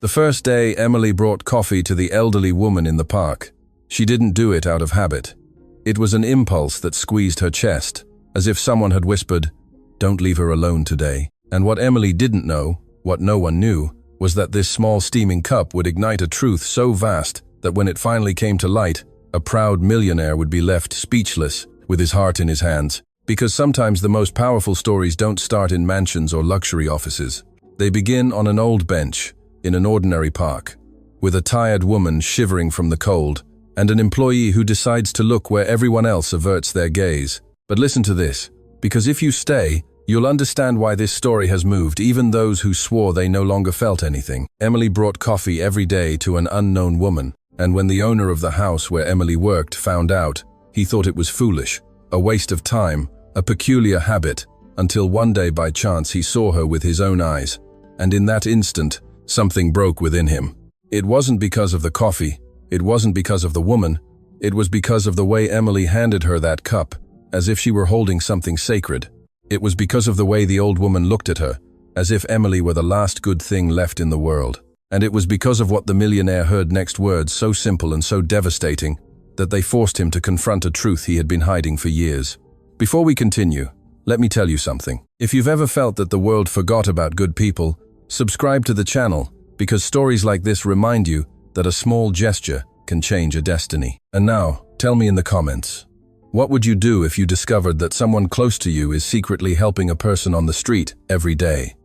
The first day, Emily brought coffee to the elderly woman in the park. She didn't do it out of habit. It was an impulse that squeezed her chest, as if someone had whispered, "Don't leave her alone today." And what Emily didn't know, what no one knew, was that this small steaming cup would ignite a truth so vast that when it finally came to light, a proud millionaire would be left speechless, with his heart in his hands. Because sometimes the most powerful stories don't start in mansions or luxury offices. They begin on an old bench, in an ordinary park, with a tired woman shivering from the cold, and an employee who decides to look where everyone else averts their gaze. But listen to this, because if you stay, you'll understand why this story has moved even those who swore they no longer felt anything. Emily brought coffee every day to an unknown woman, and when the owner of the house where Emily worked found out, he thought it was foolish, a waste of time, a peculiar habit, until one day by chance he saw her with his own eyes, and in that instant, something broke within him. It wasn't because of the coffee, it wasn't because of the woman, it was because of the way Emily handed her that cup, as if she were holding something sacred. It was because of the way the old woman looked at her, as if Emily were the last good thing left in the world. And it was because of what the millionaire heard next, words so simple and so devastating, that they forced him to confront a truth he had been hiding for years. Before we continue, let me tell you something. If you've ever felt that the world forgot about good people, subscribe to the channel, because stories like this remind you that a small gesture can change a destiny. And now, tell me in the comments, what would you do if you discovered that someone close to you is secretly helping a person on the street every day?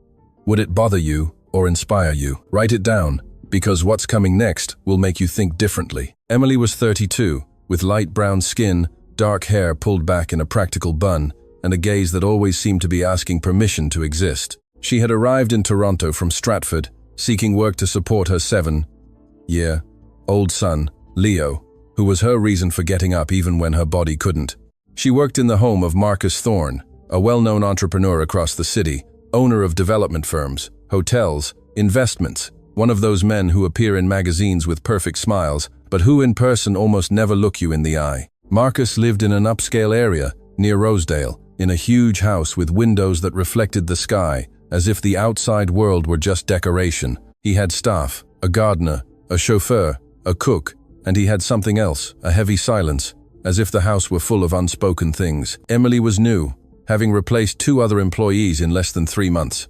Would it bother you or inspire you? Write it down, because what's coming next will make you think differently. Emily was 32, with light brown skin, dark hair pulled back in a practical bun, and a gaze that always seemed to be asking permission to exist. She had arrived in Toronto from Stratford, seeking work to support her 7-year-old son, Leo, who was her reason for getting up even when her body couldn't. She worked in the home of Marcus Thorne, a well-known entrepreneur across the city, owner of development firms, hotels, investments, one of those men who appear in magazines with perfect smiles, but who in person almost never look you in the eye. Marcus lived in an upscale area, near Rosedale, in a huge house with windows that reflected the sky, as if the outside world were just decoration. He had staff, a gardener, a chauffeur, a cook, and he had something else, a heavy silence, as if the house were full of unspoken things. Emily was new, having replaced 2 other employees in less than 3 months.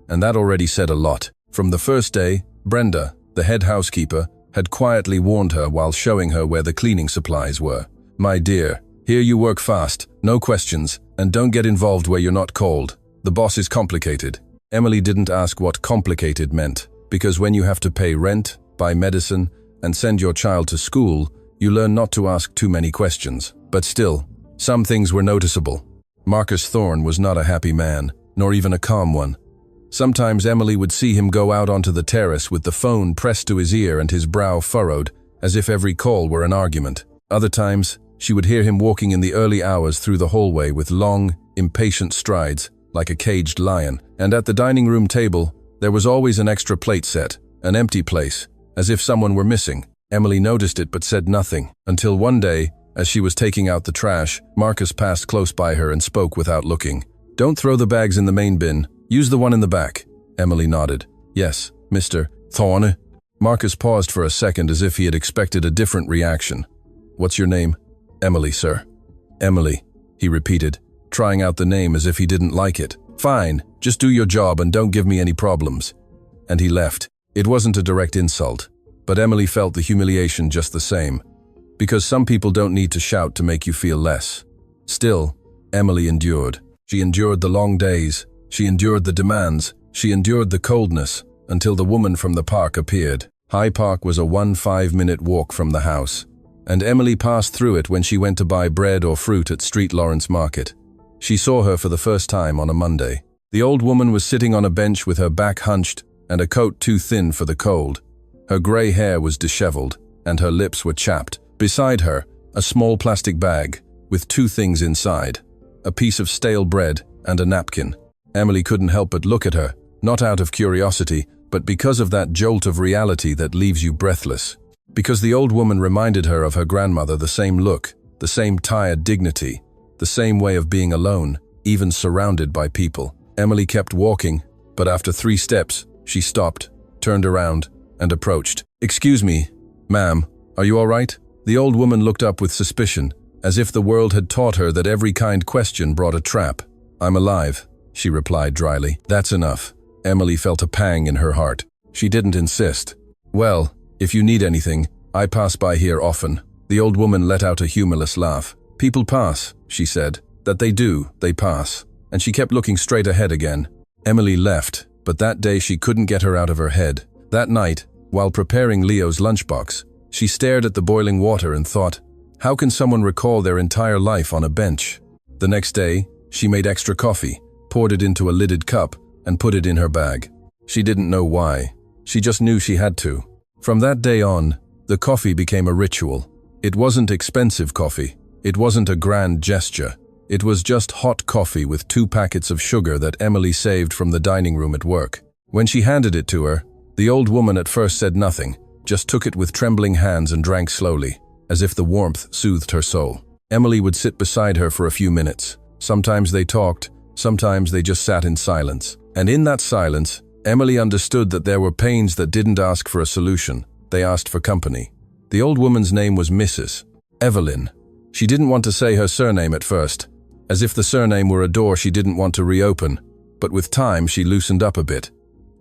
And that already said a lot. From the first day, Brenda, the head housekeeper, had quietly warned her while showing her where the cleaning supplies were. "My dear, here you work fast, no questions, and don't get involved where you're not called. The boss is complicated." Emily didn't ask what complicated meant, because when you have to pay rent, buy medicine, and send your child to school, you learn not to ask too many questions. But still, some things were noticeable. Marcus Thorne was not a happy man, nor even a calm one. Sometimes Emily would see him go out onto the terrace with the phone pressed to his ear and his brow furrowed, as if every call were an argument. Other times, she would hear him walking in the early hours through the hallway with long, impatient strides, like a caged lion. And at the dining room table, there was always an extra plate set, an empty place, as if someone were missing. Emily noticed it but said nothing, until one day, as she was taking out the trash, Marcus passed close by her and spoke without looking. "Don't throw the bags in the main bin. Use the one in the back." Emily nodded. "Yes, Mr. Thorne." Marcus paused for a second as if he had expected a different reaction. "What's your name?" "Emily, sir." "Emily," he repeated, trying out the name as if he didn't like it. "Fine, just do your job and don't give me any problems." And he left. It wasn't a direct insult, but Emily felt the humiliation just the same, because some people don't need to shout to make you feel less. Still, Emily endured. She endured the long days, she endured the demands, she endured the coldness, until the woman from the park appeared. High Park was a 5-minute walk from the house, and Emily passed through it when she went to buy bread or fruit at Street Lawrence Market. She saw her for the first time on a Monday. The old woman was sitting on a bench with her back hunched and a coat too thin for the cold. Her grey hair was disheveled, and her lips were chapped. Beside her, a small plastic bag with 2 things inside, a piece of stale bread and a napkin. Emily couldn't help but look at her, not out of curiosity, but because of that jolt of reality that leaves you breathless. Because the old woman reminded her of her grandmother, the same look, the same tired dignity, the same way of being alone, even surrounded by people. Emily kept walking, but after 3 steps, she stopped, turned around, and approached. "Excuse me, ma'am, are you all right?" The old woman looked up with suspicion, as if the world had taught her that every kind question brought a trap. "I'm alive," she replied dryly. "That's enough." Emily felt a pang in her heart. She didn't insist. "Well, if you need anything, I pass by here often." The old woman let out a humorless laugh. "People pass," she said. "That they do, they pass." And she kept looking straight ahead again. Emily left, but that day she couldn't get her out of her head. That night, while preparing Leo's lunchbox, she stared at the boiling water and thought, how can someone recall their entire life on a bench? The next day, she made extra coffee, poured it into a lidded cup, and put it in her bag. She didn't know why. She just knew she had to. From that day on, the coffee became a ritual. It wasn't expensive coffee. It wasn't a grand gesture. It was just hot coffee with 2 packets of sugar that Emily saved from the dining room at work. When she handed it to her, the old woman at first said nothing, just took it with trembling hands and drank slowly, as if the warmth soothed her soul. Emily would sit beside her for a few minutes. Sometimes they talked, sometimes they just sat in silence. And in that silence, Emily understood that there were pains that didn't ask for a solution. They asked for company. The old woman's name was Mrs. Evelyn. She didn't want to say her surname at first, as if the surname were a door she didn't want to reopen. But with time, she loosened up a bit.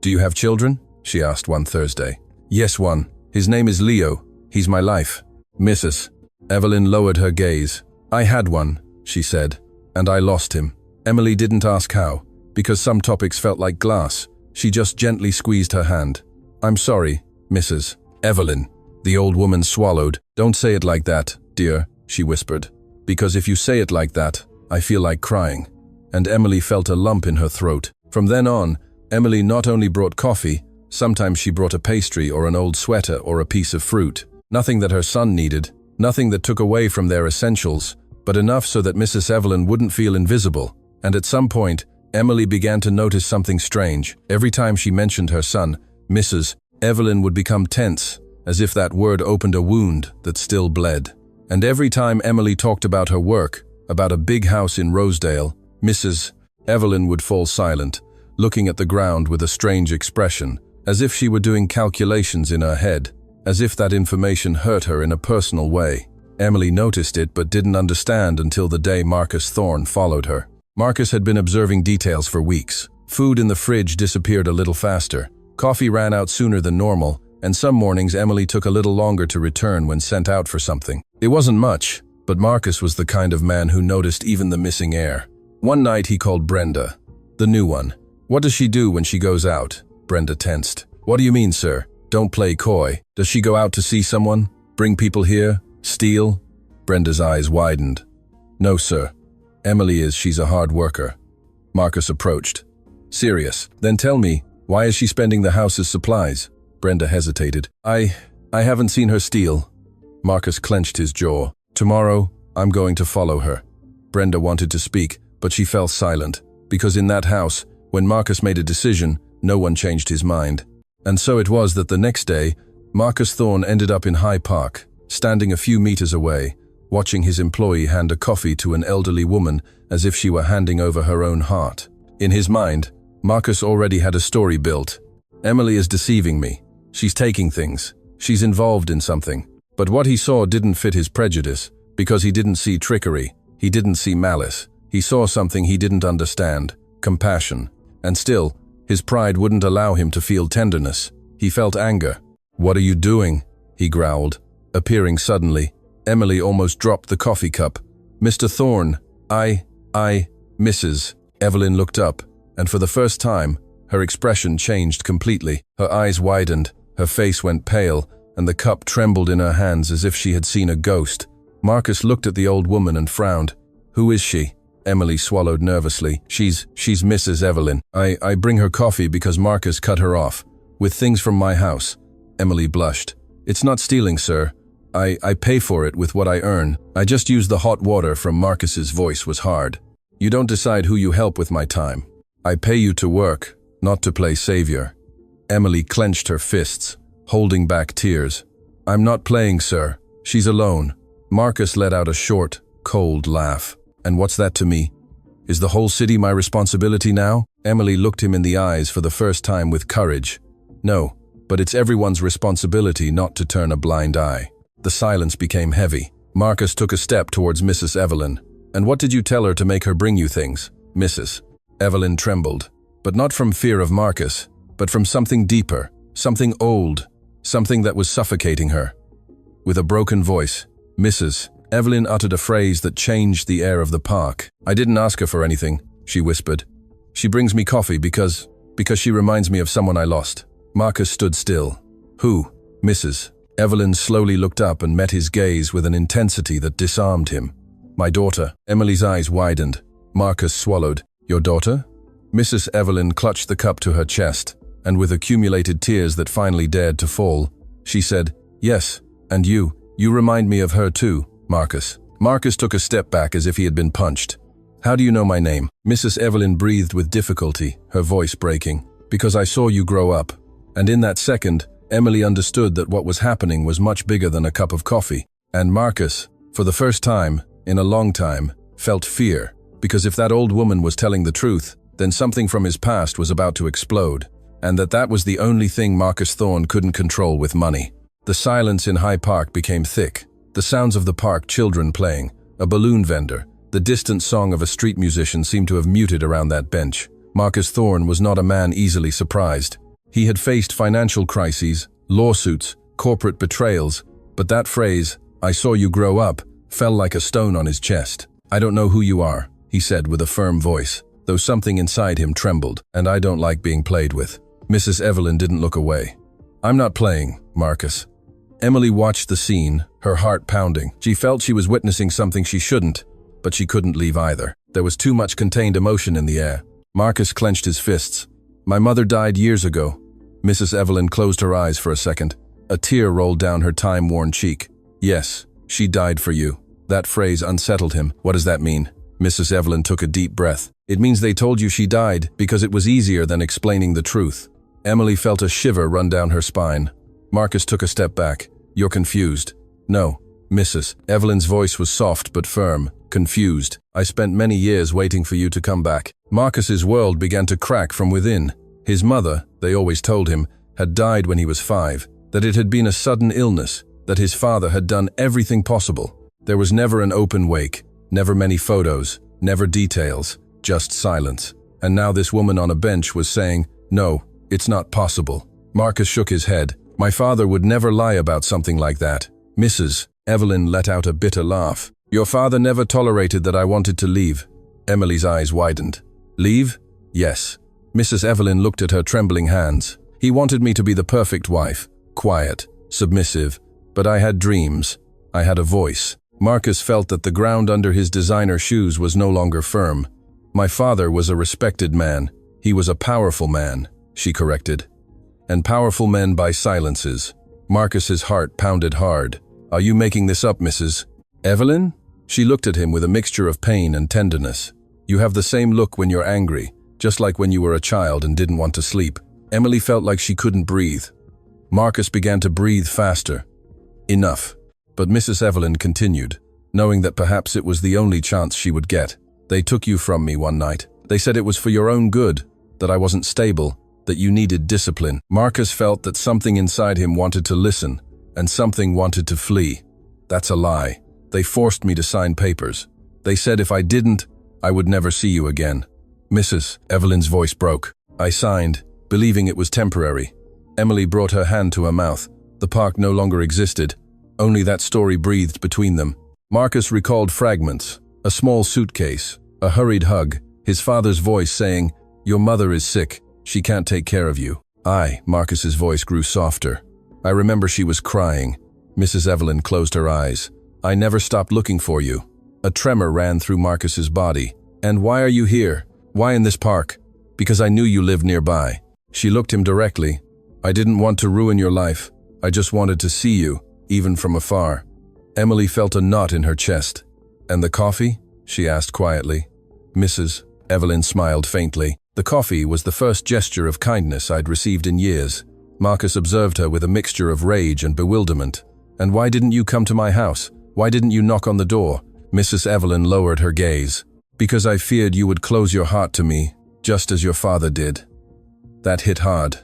"Do you have children?" she asked one Thursday. "Yes, one. His name is Leo. He's my life." Mrs. Evelyn lowered her gaze. "I had one," she said, "and I lost him." Emily didn't ask how, because some topics felt like glass. She just gently squeezed her hand. "I'm sorry, Mrs. Evelyn." The old woman swallowed. "Don't say it like that, dear," she whispered, "because if you say it like that, I feel like crying." And Emily felt a lump in her throat. From then on, Emily not only brought coffee, sometimes she brought a pastry or an old sweater or a piece of fruit. Nothing that her son needed, nothing that took away from their essentials, but enough so that Mrs. Evelyn wouldn't feel invisible. And at some point, Emily began to notice something strange. Every time she mentioned her son, Mrs. Evelyn would become tense, as if that word opened a wound that still bled. And every time Emily talked about her work, about a big house in Rosedale, Mrs. Evelyn would fall silent, looking at the ground with a strange expression, as if she were doing calculations in her head, as if that information hurt her in a personal way. Emily noticed it but didn't understand until the day Marcus Thorne followed her. Marcus had been observing details for weeks. Food in the fridge disappeared a little faster. Coffee ran out sooner than normal, and some mornings Emily took a little longer to return when sent out for something. It wasn't much, but Marcus was the kind of man who noticed even the missing air. One night he called Brenda, the new one. "What does she do when she goes out?" Brenda tensed. "What do you mean, sir? Don't play coy. Does she go out to see someone? Bring people here? Steal?" Brenda's eyes widened. "No, sir. Emily is. She's a hard worker." Marcus approached. "Serious? Then tell me, why is she spending the house's supplies?" Brenda hesitated. I haven't seen her steal." Marcus clenched his jaw. "Tomorrow, I'm going to follow her." Brenda wanted to speak, but she fell silent, because in that house, when Marcus made a decision, no one changed his mind. And so it was that the next day, Marcus Thorne ended up in Hyde Park, standing a few meters away, watching his employee hand a coffee to an elderly woman as if she were handing over her own heart. In his mind, Marcus already had a story built. Emily is deceiving me. She's taking things. She's involved in something. But what he saw didn't fit his prejudice, because he didn't see trickery. He didn't see malice. He saw something he didn't understand, compassion. And still, his pride wouldn't allow him to feel tenderness. He felt anger. "What are you doing?" he growled, appearing suddenly. Emily almost dropped the coffee cup. "Mr. Thorne, Mrs. Evelyn looked up, and for the first time, her expression changed completely. Her eyes widened, her face went pale, and the cup trembled in her hands as if she had seen a ghost. Marcus looked at the old woman and frowned. "Who is she?" Emily swallowed nervously. She's Mrs. Evelyn. I bring her coffee because Marcus cut her off, with things from my house." Emily blushed. "It's not stealing, sir. I pay for it with what I earn. I just use the hot water from Marcus's voice was hard. You don't decide who you help with my time. I pay you to work, not to play savior." Emily clenched her fists, holding back tears. "I'm not playing, sir. She's alone." Marcus let out a short, cold laugh. "And what's that to me? Is the whole city my responsibility now?" Emily looked him in the eyes for the first time with courage. "No, but it's everyone's responsibility not to turn a blind eye. The silence became heavy. Marcus took a step towards Mrs. Evelyn. "And what did you tell her to make her bring you things, Mrs.?" Evelyn trembled, but not from fear of Marcus, but from something deeper, something old, something that was suffocating her. With a broken voice, Mrs. Evelyn uttered a phrase that changed the air of the park. "I didn't ask her for anything," she whispered. "She brings me coffee because she reminds me of someone I lost." Marcus stood still. "Who?" "Mrs." Evelyn slowly looked up and met his gaze with an intensity that disarmed him. "My daughter." Emily's eyes widened. Marcus swallowed. "Your daughter?" Mrs. Evelyn clutched the cup to her chest, and with accumulated tears that finally dared to fall, she said, "Yes, and you remind me of her too, Marcus." Marcus took a step back as if he had been punched. "How do you know my name?" Mrs. Evelyn breathed with difficulty, her voice breaking. "Because I saw you grow up." And in that second, Emily understood that what was happening was much bigger than a cup of coffee. And Marcus, for the first time, in a long time, felt fear. Because if that old woman was telling the truth, then something from his past was about to explode. And that was the only thing Marcus Thorne couldn't control with money. The silence in High Park became thick. The sounds of the park, children playing, a balloon vendor, the distant song of a street musician seemed to have muted around that bench. Marcus Thorne was not a man easily surprised. He had faced financial crises, lawsuits, corporate betrayals, but that phrase, "I saw you grow up," fell like a stone on his chest. "I don't know who you are," he said with a firm voice, though something inside him trembled, "and I don't like being played with." Mrs. Evelyn didn't look away. "I'm not playing, Marcus." Emily watched the scene, her heart pounding. She felt she was witnessing something she shouldn't, but she couldn't leave either. There was too much contained emotion in the air. Marcus clenched his fists. "My mother died years ago." Mrs. Evelyn closed her eyes for a second. A tear rolled down her time-worn cheek. "Yes, she died for you." That phrase unsettled him. "What does that mean?" Mrs. Evelyn took a deep breath. "It means they told you she died because it was easier than explaining the truth." Emily felt a shiver run down her spine. Marcus took a step back. "You're confused." "No, Mrs." Evelyn's voice was soft but firm. "Confused. I spent many years waiting for you to come back." Marcus's world began to crack from within. His mother, they always told him, had died when he was 5, that it had been a sudden illness, that his father had done everything possible. There was never an open wake, never many photos, never details, just silence. And now this woman on a bench was saying, "No, it's not possible." Marcus shook his head. "My father would never lie about something like that." Mrs. Evelyn let out a bitter laugh. "Your father never tolerated that I wanted to leave." Emily's eyes widened. "Leave?" "Yes." Mrs. Evelyn looked at her trembling hands. "He wanted me to be the perfect wife, quiet, submissive, but I had dreams. I had a voice." Marcus felt that the ground under his designer shoes was no longer firm. "My father was a respected man. He was a powerful man," she corrected. "And powerful men buy silences." Marcus's heart pounded hard. "Are you making this up, Mrs. Evelyn?" She looked at him with a mixture of pain and tenderness. "You have the same look when you're angry, just like when you were a child and didn't want to sleep." Emily felt like she couldn't breathe. Marcus began to breathe faster. "Enough." But Mrs. Evelyn continued, knowing that perhaps it was the only chance she would get. "They took you from me one night. They said it was for your own good, that I wasn't stable, that you needed discipline." Marcus felt that something inside him wanted to listen, and something wanted to flee. "That's a lie. They forced me to sign papers. They said if I didn't, I would never see you again." Mrs. Evelyn's voice broke. "I signed, believing it was temporary." Emily brought her hand to her mouth. The park no longer existed. Only that story breathed between them. Marcus recalled fragments, a small suitcase, a hurried hug, his father's voice saying, "Your mother is sick. She can't take care of you." Marcus's voice grew softer. "I remember she was crying." Mrs. Evelyn closed her eyes. "I never stopped looking for you." A tremor ran through Marcus's body. "And why are you here? Why in this park?" "Because I knew you lived nearby." She looked him directly. "I didn't want to ruin your life. I just wanted to see you, even from afar." Emily felt a knot in her chest. "And the coffee?" she asked quietly. Mrs. Evelyn smiled faintly. "The coffee was the first gesture of kindness I'd received in years." Marcus observed her with a mixture of rage and bewilderment. "And why didn't you come to my house? Why didn't you knock on the door?" Mrs. Evelyn lowered her gaze. "Because I feared you would close your heart to me, just as your father did." That hit hard.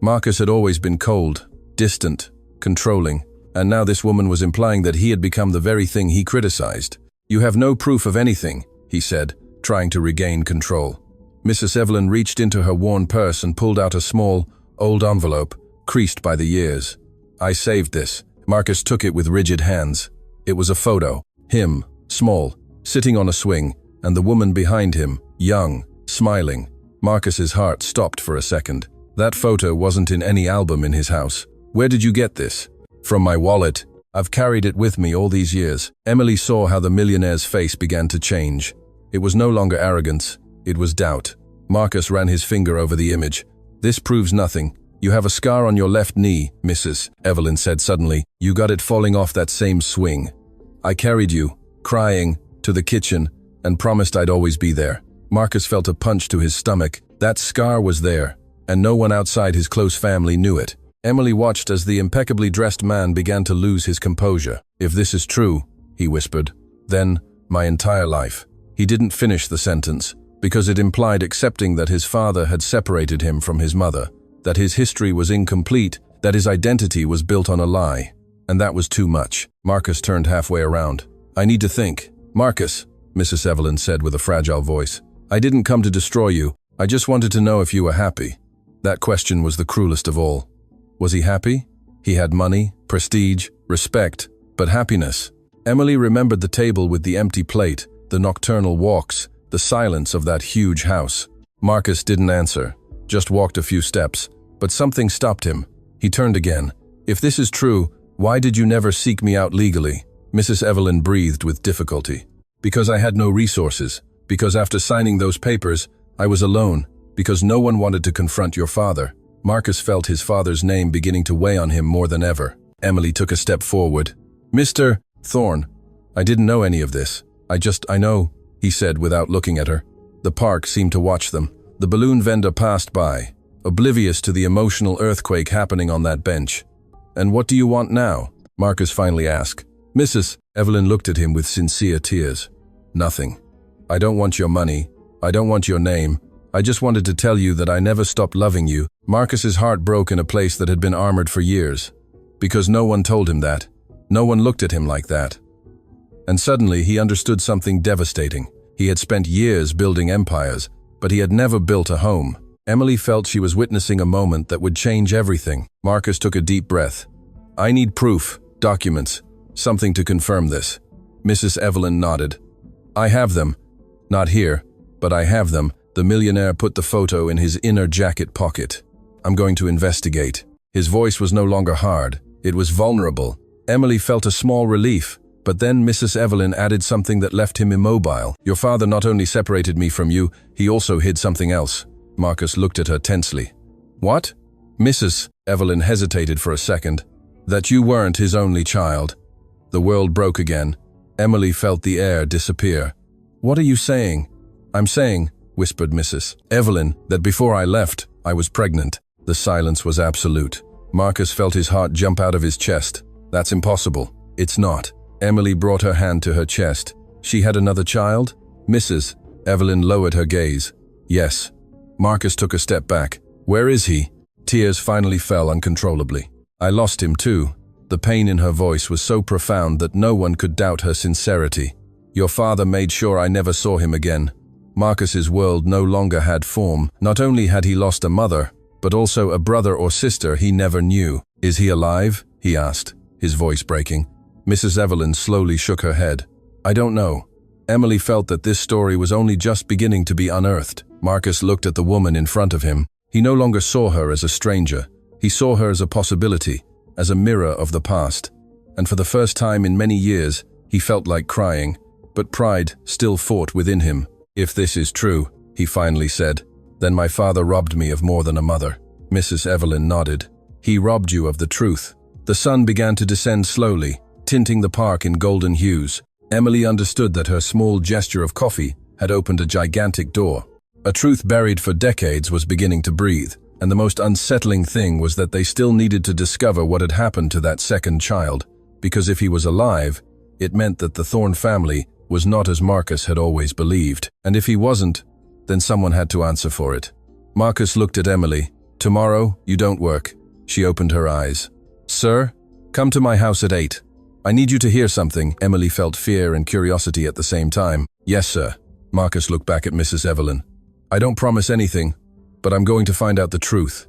Marcus had always been cold, distant, controlling, and now this woman was implying that he had become the very thing he criticized. "You have no proof of anything," he said, trying to regain control. Mrs. Evelyn reached into her worn purse and pulled out a small, old envelope, creased by the years. "I saved this." Marcus took it with rigid hands. It was a photo. Him, small, sitting on a swing, and the woman behind him, young, smiling. Marcus's heart stopped for a second. That photo wasn't in any album in his house. "Where did you get this?" "From my wallet. I've carried it with me all these years." Emily saw how the millionaire's face began to change. It was no longer arrogance, it was doubt. Marcus ran his finger over the image. "This proves nothing. You have a scar on your left knee, Mrs. Evelyn said suddenly. "You got it falling off that same swing. I carried you, crying, to the kitchen, and promised I'd always be there." Marcus felt a punch to his stomach. That scar was there, and no one outside his close family knew it. Emily watched as the impeccably dressed man began to lose his composure. "If this is true," he whispered, "then my entire life." He didn't finish the sentence, because it implied accepting that his father had separated him from his mother, that his history was incomplete, that his identity was built on a lie. And that was too much. Marcus turned halfway around. "I need to think." "Marcus," Mrs. Evelyn said with a fragile voice, "I didn't come to destroy you. I just wanted to know if you were happy." That question was the cruelest of all. Was he happy? He had money, prestige, respect, but happiness? Emily remembered the table with the empty plate, the nocturnal walks, the silence of that huge house. Marcus didn't answer, just walked a few steps, but something stopped him. He turned again. "If this is true, why did you never seek me out legally?" Mrs. Evelyn breathed with difficulty. "Because I had no resources. Because after signing those papers, I was alone. Because no one wanted to confront your father." Marcus felt his father's name beginning to weigh on him more than ever. Emily took a step forward. "Mr. Thorne, I didn't know any of this. I know," he said without looking at her. The park seemed to watch them. The balloon vendor passed by, oblivious to the emotional earthquake happening on that bench. "And what do you want now?" Marcus finally asked. Mrs. Evelyn looked at him with sincere tears. "Nothing. I don't want your money. I don't want your name. I just wanted to tell you that I never stopped loving you." Marcus's heart broke in a place that had been armored for years. Because no one told him that. No one looked at him like that. And suddenly he understood something devastating. He had spent years building empires, but he had never built a home. Emily felt she was witnessing a moment that would change everything. Marcus took a deep breath. "I need proof, documents, something to confirm this." Mrs. Evelyn nodded. "I have them. Not here, but I have them." The millionaire put the photo in his inner jacket pocket. "I'm going to investigate." His voice was no longer hard. It was vulnerable. Emily felt a small relief, but then Mrs. Evelyn added something that left him immobile. "Your father not only separated me from you, he also hid something else." Marcus looked at her tensely. "What?" Mrs. Evelyn hesitated for a second. "That you weren't his only child." The world broke again. Emily felt the air disappear. "What are you saying?" "I'm saying," whispered Mrs. Evelyn, "that before I left, I was pregnant." The silence was absolute. Marcus felt his heart jump out of his chest. "That's impossible." "It's not." Emily brought her hand to her chest. "She had another child?" Mrs. Evelyn lowered her gaze. "Yes." Marcus took a step back. "Where is he?" Tears finally fell uncontrollably. "I lost him too." The pain in her voice was so profound that no one could doubt her sincerity. "Your father made sure I never saw him again." Marcus's world no longer had form. Not only had he lost a mother, but also a brother or sister he never knew. "Is he alive?" he asked, his voice breaking. Mrs. Evelyn slowly shook her head. "I don't know." Emily felt that this story was only just beginning to be unearthed. Marcus looked at the woman in front of him. He no longer saw her as a stranger. He saw her as a possibility, as a mirror of the past. And for the first time in many years, he felt like crying, but pride still fought within him. "If this is true," he finally said, "then my father robbed me of more than a mother." Mrs. Evelyn nodded. "He robbed you of the truth." The sun began to descend slowly, tinting the park in golden hues. Emily understood that her small gesture of coffee had opened a gigantic door. A truth buried for decades was beginning to breathe, and the most unsettling thing was that they still needed to discover what had happened to that second child, because if he was alive, it meant that the Thorne family was not as Marcus had always believed, and if he wasn't, then someone had to answer for it. Marcus looked at Emily, Tomorrow, you don't work. She opened her eyes. Sir, come to my house at 8. I need you to hear something. Emily felt fear and curiosity at the same time. Yes, sir. Marcus looked back at Mrs. Evelyn. I don't promise anything, but I'm going to find out the truth.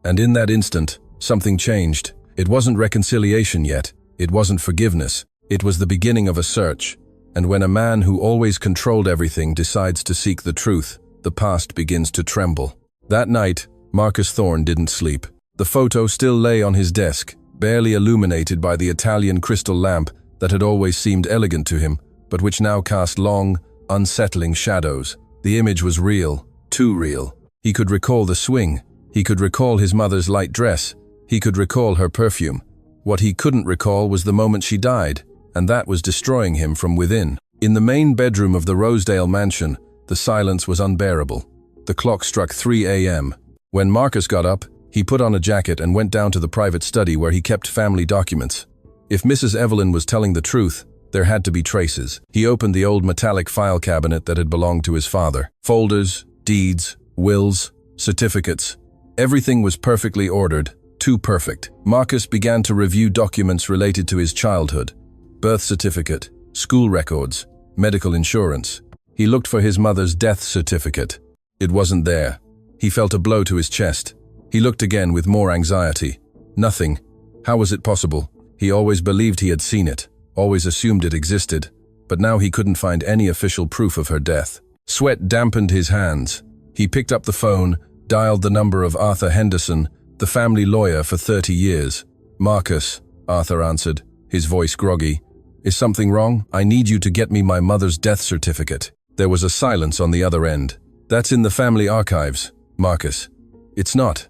And in that instant, something changed. It wasn't reconciliation yet. It wasn't forgiveness. It was the beginning of a search. And when a man who always controlled everything decides to seek the truth, the past begins to tremble. That night, Marcus Thorne didn't sleep. The photo still lay on his desk, barely illuminated by the Italian crystal lamp that had always seemed elegant to him, but which now cast long, unsettling shadows. The image was real, too real. He could recall the swing. He could recall his mother's light dress. He could recall her perfume. What he couldn't recall was the moment she died, and that was destroying him from within. In the main bedroom of the Rosedale mansion, the silence was unbearable. The clock struck 3 a.m. When Marcus got up, he put on a jacket and went down to the private study where he kept family documents. If Mrs. Evelyn was telling the truth, there had to be traces. He opened the old metallic file cabinet that had belonged to his father. Folders, deeds, wills, certificates. Everything was perfectly ordered, too perfect. Marcus began to review documents related to his childhood. Birth certificate, school records, medical insurance. He looked for his mother's death certificate. It wasn't there. He felt a blow to his chest. He looked again with more anxiety. Nothing. How was it possible? He always believed he had seen it, always assumed it existed, but now he couldn't find any official proof of her death. Sweat dampened his hands. He picked up the phone, dialed the number of Arthur Henderson, the family lawyer for 30 years. Marcus, Arthur answered, his voice groggy. Is something wrong? I need you to get me my mother's death certificate. There was a silence on the other end. That's in the family archives, Marcus. It's not.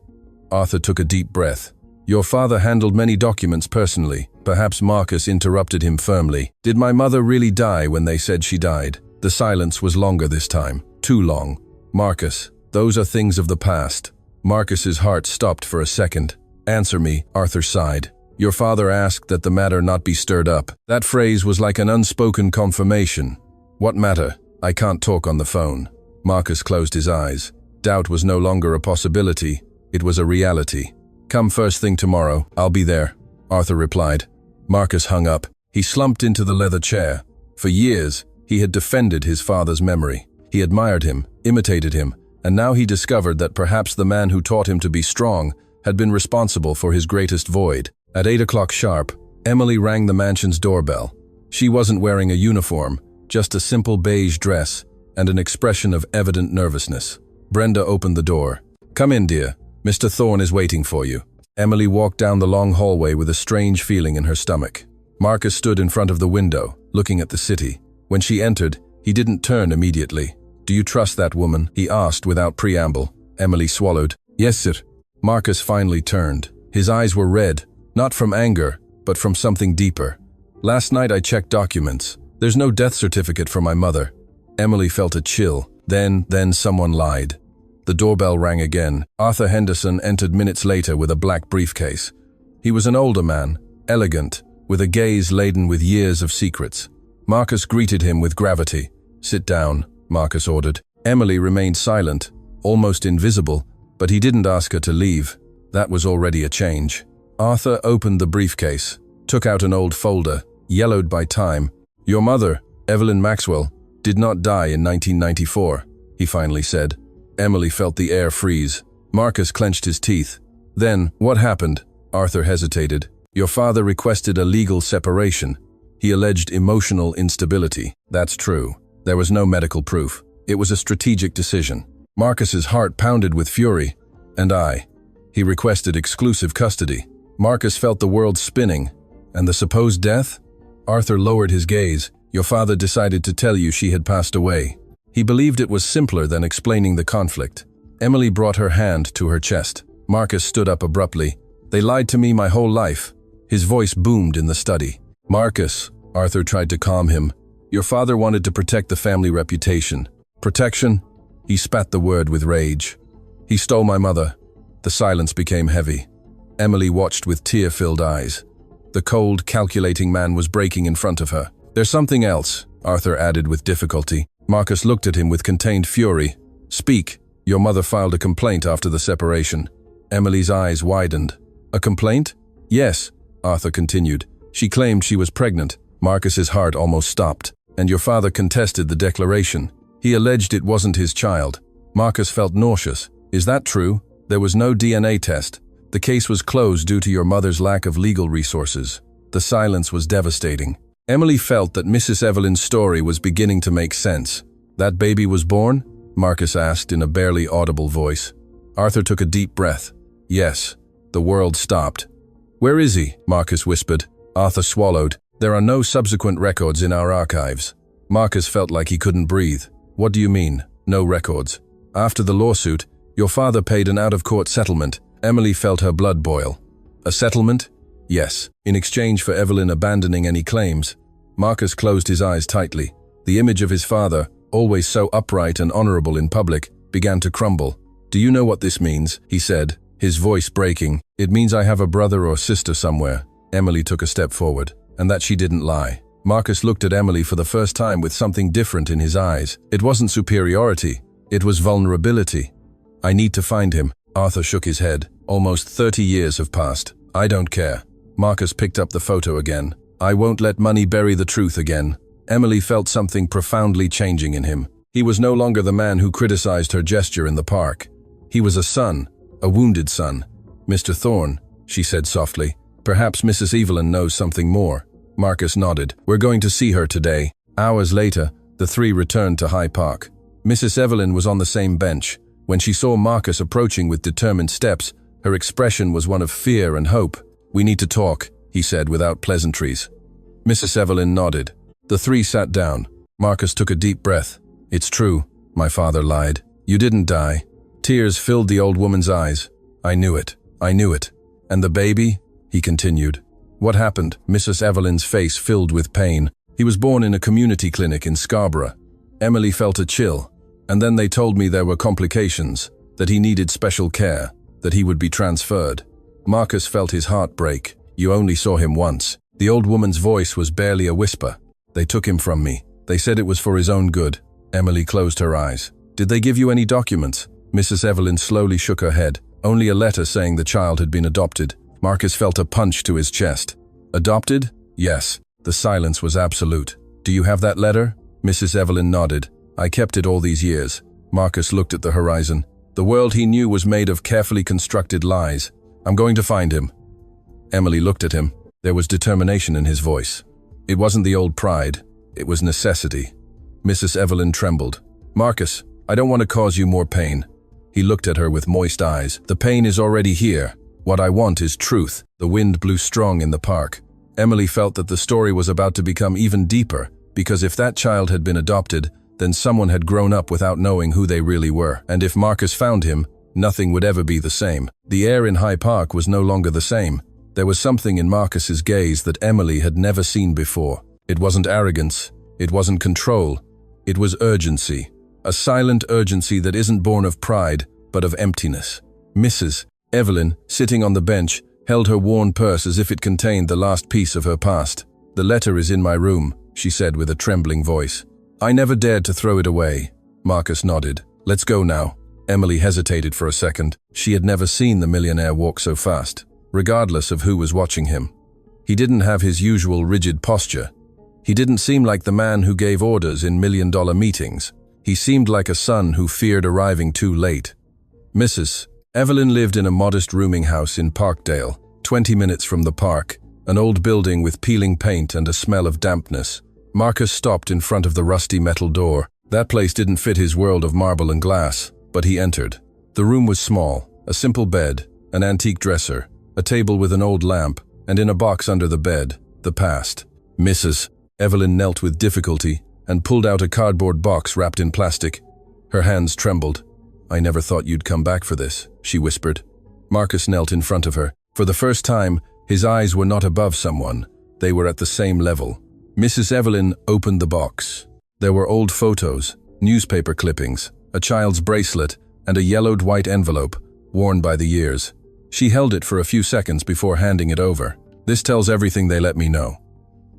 Arthur took a deep breath. Your father handled many documents personally. Perhaps Marcus interrupted him firmly. Did my mother really die when they said she died? The silence was longer this time. Too long. Marcus, those are things of the past. Marcus's heart stopped for a second. Answer me, Arthur sighed. Your father asked that the matter not be stirred up. That phrase was like an unspoken confirmation. What matter? I can't talk on the phone. Marcus closed his eyes. Doubt was no longer a possibility. It was a reality. Come first thing tomorrow. I'll be there, Arthur replied. Marcus hung up. He slumped into the leather chair. For years, he had defended his father's memory. He admired him, imitated him, and now he discovered that perhaps the man who taught him to be strong had been responsible for his greatest void. At 8 o'clock sharp, Emily rang the mansion's doorbell. She wasn't wearing a uniform, just a simple beige dress and an expression of evident nervousness. Brenda opened the door. Come in, dear. Mr. Thorne is waiting for you. Emily walked down the long hallway with a strange feeling in her stomach. Marcus stood in front of the window, looking at the city. When she entered, he didn't turn immediately. Do you trust that woman? He asked without preamble. Emily swallowed. Yes, sir. Marcus finally turned. His eyes were red, not from anger, but from something deeper. Last night I checked documents. There's no death certificate for my mother. Emily felt a chill. Then someone lied. The doorbell rang again. Arthur Henderson entered minutes later with a black briefcase. He was an older man, elegant, with a gaze laden with years of secrets. Marcus greeted him with gravity. Sit down, Marcus ordered. Emily remained silent, almost invisible, but he didn't ask her to leave. That was already a change. Arthur opened the briefcase, took out an old folder, yellowed by time. Your mother, Evelyn Maxwell, did not die in 1994, he finally said. Emily felt the air freeze. Marcus clenched his teeth. Then, what happened? Arthur hesitated. Your father requested a legal separation. He alleged emotional instability. That's true. There was no medical proof. It was a strategic decision. Marcus's heart pounded with fury. And he requested exclusive custody. Marcus felt the world spinning. And the supposed death? Arthur lowered his gaze. Your father decided to tell you she had passed away. He believed it was simpler than explaining the conflict. Emily brought her hand to her chest. Marcus stood up abruptly. They lied to me my whole life. His voice boomed in the study. Marcus, Arthur tried to calm him. Your father wanted to protect the family reputation. Protection? He spat the word with rage. He stole my mother. The silence became heavy. Emily watched with tear-filled eyes. The cold, calculating man was breaking in front of her. There's something else, Arthur added with difficulty. Marcus looked at him with contained fury. Speak. Your mother filed a complaint after the separation. Emily's eyes widened. A complaint? Yes, Arthur continued. She claimed she was pregnant. Marcus's heart almost stopped. And your father contested the declaration. He alleged it wasn't his child. Marcus felt nauseous. Is that true? There was no DNA test. The case was closed due to your mother's lack of legal resources. The silence was devastating. Emily felt that Mrs. Evelyn's story was beginning to make sense. That baby was born? Marcus asked in a barely audible voice. Arthur took a deep breath. Yes. The world stopped. Where is he? Marcus whispered. Arthur swallowed. There are no subsequent records in our archives. Marcus felt like he couldn't breathe. What do you mean, no records? After the lawsuit, your father paid an out-of-court settlement. Emily felt her blood boil. A settlement? Yes. In exchange for Evelyn abandoning any claims. Marcus closed his eyes tightly. The image of his father, always so upright and honorable in public, began to crumble. Do you know what this means? He said, his voice breaking. It means I have a brother or sister somewhere. Emily took a step forward. And that she didn't lie. Marcus looked at Emily for the first time with something different in his eyes. It wasn't superiority. It was vulnerability. I need to find him. Arthur shook his head. Almost 30 years have passed. I don't care. Marcus picked up the photo again. I won't let money bury the truth again. Emily felt something profoundly changing in him. He was no longer the man who criticized her gesture in the park. He was a son, a wounded son. Mr. Thorne, she said softly. Perhaps Mrs. Evelyn knows something more. Marcus nodded. We're going to see her today. Hours later, the three returned to High Park. Mrs. Evelyn was on the same bench. When she saw Marcus approaching with determined steps, her expression was one of fear and hope. We need to talk, he said without pleasantries. Mrs. Evelyn nodded. The three sat down. Marcus took a deep breath. It's true, my father lied. You didn't die. Tears filled the old woman's eyes. I knew it. I knew it. And the baby? He continued. What happened? Mrs. Evelyn's face filled with pain. He was born in a community clinic in Scarborough. Emily felt a chill. And then they told me there were complications, that he needed special care, that he would be transferred. Marcus felt his heart break. You only saw him once. The old woman's voice was barely a whisper. They took him from me. They said it was for his own good. Emily closed her eyes. Did they give you any documents? Mrs. Evelyn slowly shook her head. Only a letter saying the child had been adopted. Marcus felt a punch to his chest. Adopted? Yes. The silence was absolute. Do you have that letter? Mrs. Evelyn nodded. I kept it all these years. Marcus looked at the horizon. The world he knew was made of carefully constructed lies. I'm going to find him. Emily looked at him. There was determination in his voice. It wasn't the old pride. It was necessity. Mrs. Evelyn trembled. Marcus, I don't want to cause you more pain. He looked at her with moist eyes. The pain is already here. What I want is truth. The wind blew strong in the park. Emily felt that the story was about to become even deeper, because if that child had been adopted, then someone had grown up without knowing who they really were. And if Marcus found him, nothing would ever be the same. The air in High Park was no longer the same. There was something in Marcus's gaze that Emily had never seen before. It wasn't arrogance. It wasn't control. It was urgency. A silent urgency that isn't born of pride, but of emptiness. Mrs. Evelyn, sitting on the bench, held her worn purse as if it contained the last piece of her past. The letter is in my room, she said with a trembling voice. I never dared to throw it away. Marcus nodded. Let's go now. Emily hesitated for a second. She had never seen the millionaire walk so fast, regardless of who was watching him. He didn't have his usual rigid posture. He didn't seem like the man who gave orders in million-dollar meetings. He seemed like a son who feared arriving too late. Mrs. Evelyn lived in a modest rooming house in Parkdale, 20 minutes from the park, an old building with peeling paint and a smell of dampness. Marcus stopped in front of the rusty metal door. That place didn't fit his world of marble and glass, but he entered. The room was small, a simple bed, an antique dresser, a table with an old lamp, and in a box under the bed, the past. Mrs. Evelyn knelt with difficulty and pulled out a cardboard box wrapped in plastic. Her hands trembled. I never thought you'd come back for this, she whispered. Marcus knelt in front of her. For the first time, his eyes were not above someone. They were at the same level. Mrs. Evelyn opened the box. There were old photos, newspaper clippings, a child's bracelet, and a yellowed white envelope, worn by the years. She held it for a few seconds before handing it over. This tells everything they let me know.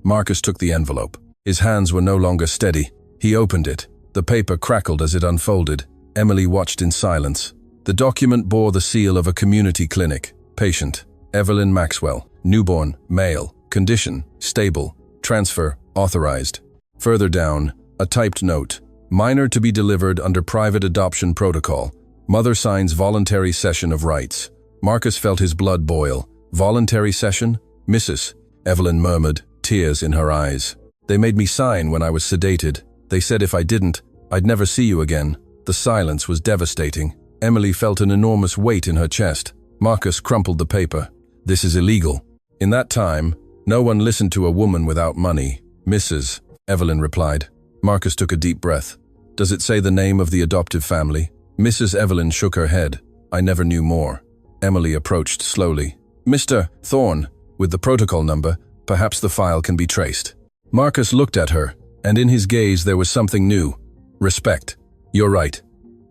Marcus took the envelope. His hands were no longer steady. He opened it. The paper crackled as it unfolded. Emily watched in silence. The document bore the seal of a community clinic. Patient, Evelyn Maxwell. Newborn, male. Condition, stable. Transfer, authorized. Further down, a typed note. Minor to be delivered under private adoption protocol. Mother signs voluntary cession of rights. Marcus felt his blood boil. Voluntary cession? Mrs. Evelyn murmured, tears in her eyes. They made me sign when I was sedated. They said if I didn't, I'd never see you again. The silence was devastating. Emily felt an enormous weight in her chest. Marcus crumpled the paper. This is illegal. In that time, no one listened to a woman without money. Mrs. Evelyn replied. Marcus took a deep breath. Does it say the name of the adoptive family? Mrs. Evelyn shook her head. I never knew more. Emily approached slowly. Mr. Thorne, with the protocol number, perhaps the file can be traced. Marcus looked at her, and in his gaze there was something new. Respect. You're right.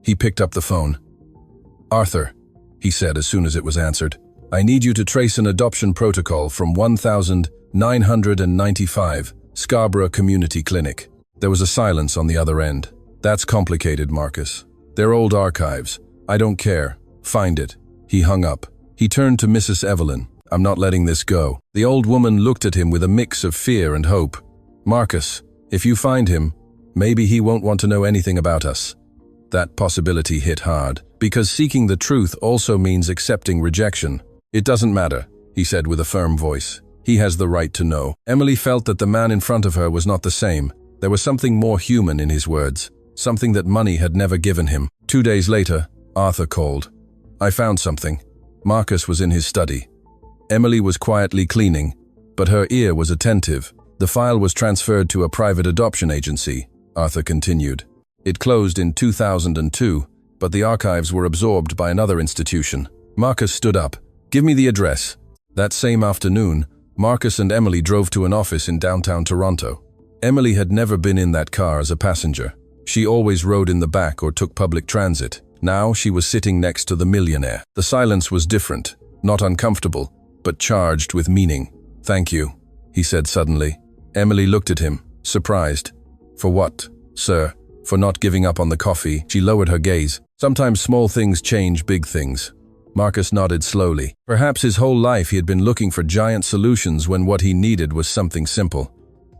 He picked up the phone. Arthur, he said as soon as it was answered, I need you to trace an adoption protocol from 1995, Scarborough Community Clinic. There was a silence on the other end. That's complicated, Marcus. They're old archives. I don't care. Find it. He hung up. He turned to Mrs. Evelyn. I'm not letting this go. The old woman looked at him with a mix of fear and hope. Marcus, if you find him, maybe he won't want to know anything about us. That possibility hit hard, because seeking the truth also means accepting rejection. It doesn't matter, he said with a firm voice. He has the right to know. Emily felt that the man in front of her was not the same. There was something more human in his words, something that money had never given him. 2 days later, Arthur called. I found something. Marcus was in his study. Emily was quietly cleaning, but her ear was attentive. The file was transferred to a private adoption agency, Arthur continued. It closed in 2002, but the archives were absorbed by another institution. Marcus stood up. Give me the address. That same afternoon, Marcus and Emily drove to an office in downtown Toronto. Emily had never been in that car as a passenger. She always rode in the back or took public transit. Now she was sitting next to the Millionaire. The silence was different, not uncomfortable, but charged with meaning. Thank you, he said suddenly. Emily looked at him, surprised. For what, sir? For not giving up on the coffee. She lowered her gaze. Sometimes small things change big things. Marcus nodded slowly. Perhaps his whole life he had been looking for giant solutions when what he needed was something simple.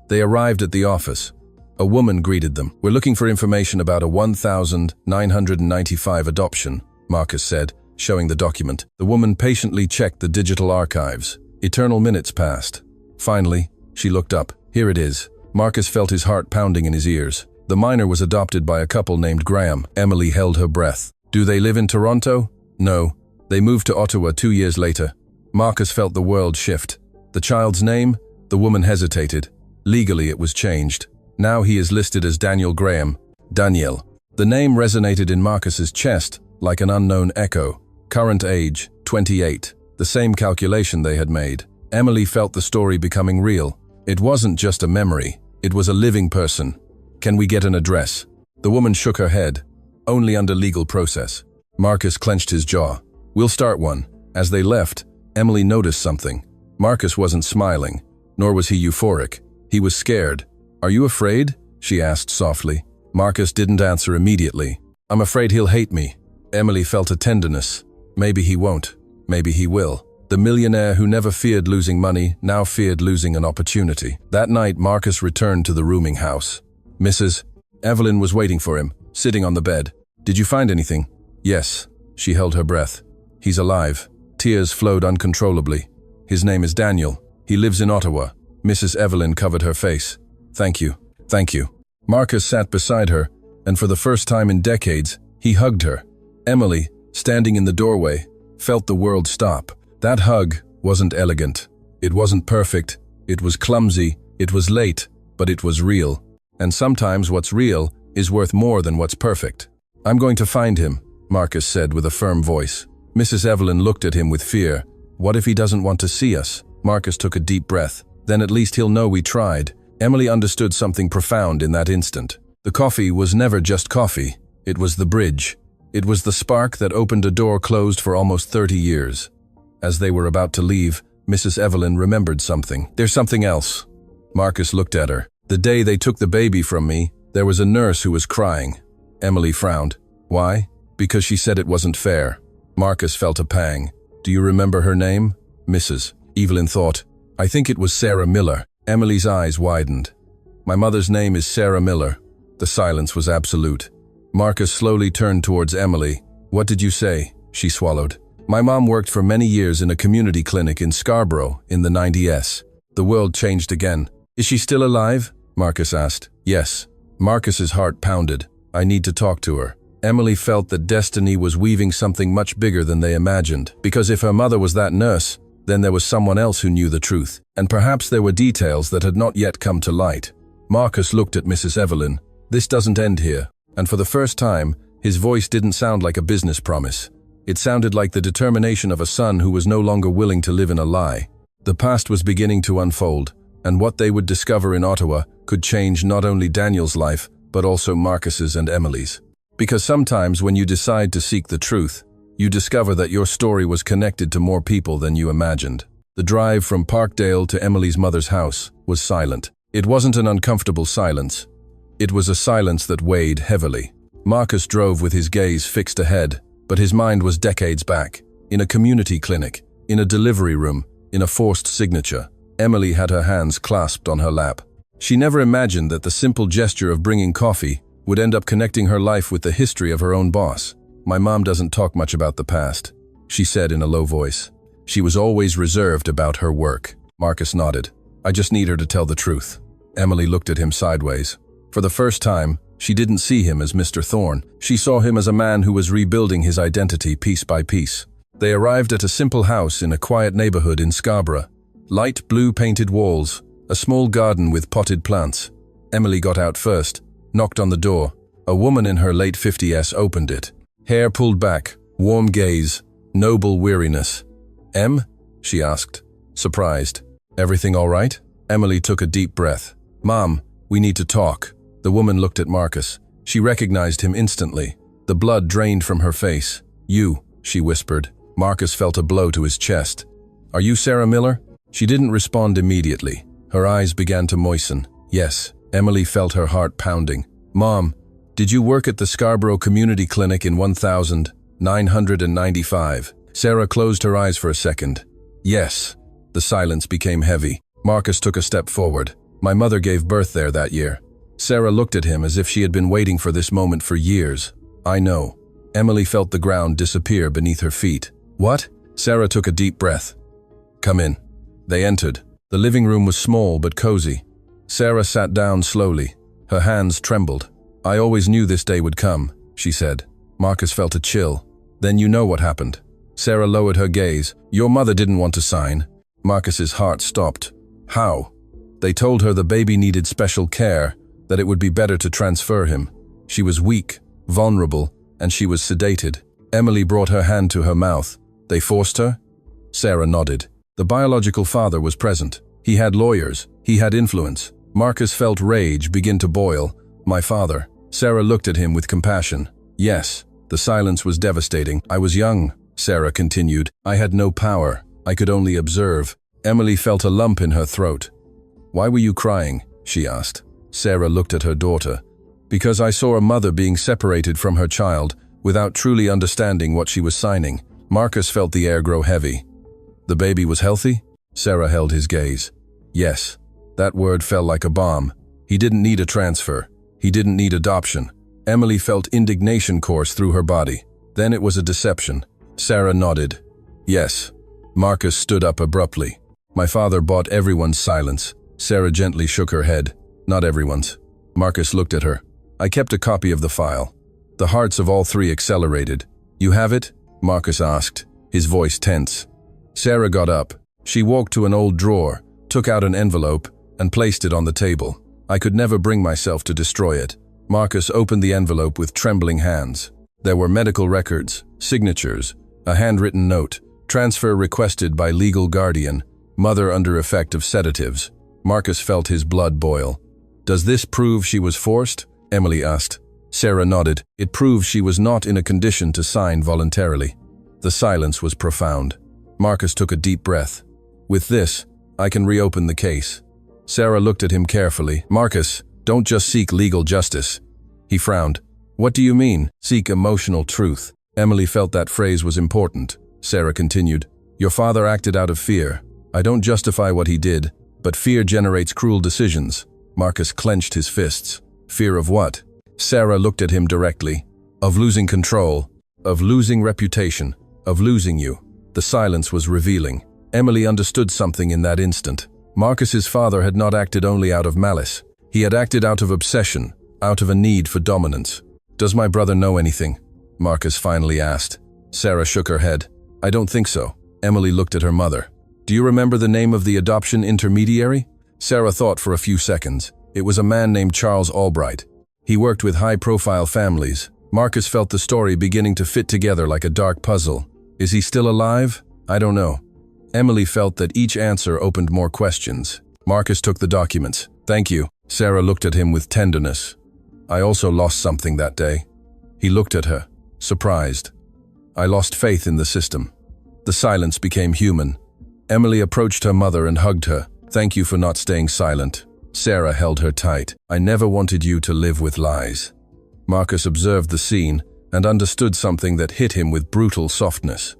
They arrived at the office. A woman greeted them. We're looking for information about a 1995 adoption, Marcus said, showing the document. The woman patiently checked the digital archives. Eternal minutes passed. Finally, she looked up. Here it is. Marcus felt his heart pounding in his ears. The minor was adopted by a couple named Graham. Emily held her breath. Do they live in Toronto? No. They moved to Ottawa 2 years later. Marcus felt the world shift. The child's name? The woman hesitated. Legally, it was changed. Now he is listed as Daniel Graham. Daniel. The name resonated in Marcus's chest like an unknown echo. Current age, 28. The same calculation they had made. Emily felt the story becoming real. It wasn't just a memory. It was a living person. Can we get an address? The woman shook her head. Only under legal process. Marcus clenched his jaw. We'll start one. As they left, Emily noticed something. Marcus wasn't smiling, nor was he euphoric. He was scared. Are you afraid? She asked softly. Marcus didn't answer immediately. I'm afraid he'll hate me. Emily felt a tenderness. Maybe he won't. Maybe he will. The millionaire who never feared losing money now feared losing an opportunity. That night, Marcus returned to the rooming house. Mrs. Evelyn was waiting for him, sitting on the bed. Did you find anything? Yes. She held her breath. He's alive. Tears flowed uncontrollably. His name is Daniel. He lives in Ottawa. Mrs. Evelyn covered her face. Thank you. Thank you. Marcus sat beside her, and for the first time in decades, he hugged her. Emily, standing in the doorway, felt the world stop. That hug wasn't elegant. It wasn't perfect. It was clumsy. It was late, but it was real. And sometimes what's real is worth more than what's perfect. I'm going to find him, Marcus said with a firm voice. Mrs. Evelyn looked at him with fear. What if he doesn't want to see us? Marcus took a deep breath. Then at least he'll know we tried. Emily understood something profound in that instant. The coffee was never just coffee. It was the bridge. It was the spark that opened a door closed for almost 30 years. As they were about to leave, Mrs. Evelyn remembered something. There's something else. Marcus looked at her. The day they took the baby from me, there was a nurse who was crying. Emily frowned. Why? Because she said it wasn't fair. Marcus felt a pang. Do you remember her name? Mrs. Evelyn thought. I think it was Sarah Miller. Emily's eyes widened. My mother's name is Sarah Miller. The silence was absolute. Marcus slowly turned towards Emily. What did you say? She swallowed. My mom worked for many years in a community clinic in Scarborough in the 90s. The world changed again. Is she still alive? Marcus asked. Yes. Marcus's heart pounded. I need to talk to her. Emily felt that destiny was weaving something much bigger than they imagined. Because if her mother was that nurse, then there was someone else who knew the truth. And perhaps there were details that had not yet come to light. Marcus looked at Mrs. Evelyn. This doesn't end here. And for the first time, his voice didn't sound like a business promise. It sounded like the determination of a son who was no longer willing to live in a lie. The past was beginning to unfold, and what they would discover in Ottawa could change not only Daniel's life, but also Marcus's and Emily's. Because sometimes when you decide to seek the truth, you discover that your story was connected to more people than you imagined. The drive from Parkdale to Emily's mother's house was silent. It wasn't an uncomfortable silence. It was a silence that weighed heavily. Marcus drove with his gaze fixed ahead, but his mind was decades back. In a community clinic, in a delivery room, in a forced signature. Emily had her hands clasped on her lap. She never imagined that the simple gesture of bringing coffee would end up connecting her life with the history of her own boss. My mom doesn't talk much about the past, she said in a low voice. She was always reserved about her work. Marcus nodded. I just need her to tell the truth. Emily looked at him sideways. For the first time, she didn't see him as Mr. Thorne. She saw him as a man who was rebuilding his identity piece by piece. They arrived at a simple house in a quiet neighborhood in Scarborough. Light blue painted walls, a small garden with potted plants. Emily got out first, knocked on the door. A woman in her late 50s opened it. Hair pulled back, warm gaze, noble weariness. Em? She asked, surprised. Everything all right? Emily took a deep breath. Mom, we need to talk. The woman looked at Marcus. She recognized him instantly. The blood drained from her face. You, she whispered. Marcus felt a blow to his chest. Are you Sarah Miller? She didn't respond immediately. Her eyes began to moisten. Yes. Emily felt her heart pounding. Mom, did you work at the Scarborough Community Clinic in 1995? Sarah closed her eyes for a second. Yes. The silence became heavy. Marcus took a step forward. My mother gave birth there that year. Sarah looked at him as if she had been waiting for this moment for years. I know. Emily felt the ground disappear beneath her feet. What? Sarah took a deep breath. Come in. They entered. The living room was small but cozy. Sarah sat down slowly. Her hands trembled. I always knew this day would come, she said. Marcus felt a chill. Then you know what happened. Sarah lowered her gaze. Your mother didn't want to sign. Marcus's heart stopped. How? They told her the baby needed special care, that it would be better to transfer him. She was weak, vulnerable, and she was sedated. Emily brought her hand to her mouth. They forced her? Sarah nodded. The biological father was present. He had lawyers. He had influence. Marcus felt rage begin to boil. My father. Sarah looked at him with compassion. Yes. The silence was devastating. I was young, Sarah continued. I had no power. I could only observe. Emily felt a lump in her throat. Why were you crying? She asked. Sarah looked at her daughter. Because I saw a mother being separated from her child without truly understanding what she was signing. Marcus felt the air grow heavy. The baby was healthy? Sarah held his gaze. Yes. That word fell like a bomb. He didn't need a transfer. He didn't need adoption. Emily felt indignation course through her body. Then it was a deception. Sarah nodded. Yes. Marcus stood up abruptly. My father bought everyone's silence. Sarah gently shook her head. Not everyone's. Marcus looked at her. I kept a copy of the file. The hearts of all three accelerated. You have it? Marcus asked, his voice tense. Sarah got up. She walked to an old drawer, took out an envelope, and placed it on the table. I could never bring myself to destroy it. Marcus opened the envelope with trembling hands. There were medical records, signatures, a handwritten note, transfer requested by legal guardian, mother under effect of sedatives. Marcus felt his blood boil. Does this prove she was forced? Emily asked. Sarah nodded. It proves she was not in a condition to sign voluntarily. The silence was profound. Marcus took a deep breath. With this, I can reopen the case. Sarah looked at him carefully. Marcus, don't just seek legal justice. He frowned. What do you mean, seek emotional truth? Emily felt that phrase was important. Sarah continued, your father acted out of fear. I don't justify what he did, but fear generates cruel decisions. Marcus clenched his fists. Fear of what? Sarah looked at him directly. Of losing control, of losing reputation, of losing you. The silence was revealing. Emily understood something in that instant. Marcus's father had not acted only out of malice. He had acted out of obsession, out of a need for dominance. Does my brother know anything? Marcus finally asked. Sarah shook her head. I don't think so. Emily looked at her mother. Do you remember the name of the adoption intermediary? Sarah thought for a few seconds. It was a man named Charles Albright. He worked with high-profile families. Marcus felt the story beginning to fit together like a dark puzzle. Is he still alive? I don't know. Emily felt that each answer opened more questions. Marcus took the documents. Thank you. Sarah looked at him with tenderness. I also lost something that day. He looked at her, surprised. I lost faith in the system. The silence became human. Emily approached her mother and hugged her. Thank you for not staying silent. Sarah held her tight. I never wanted you to live with lies. Marcus observed the scene and understood something that hit him with brutal softness.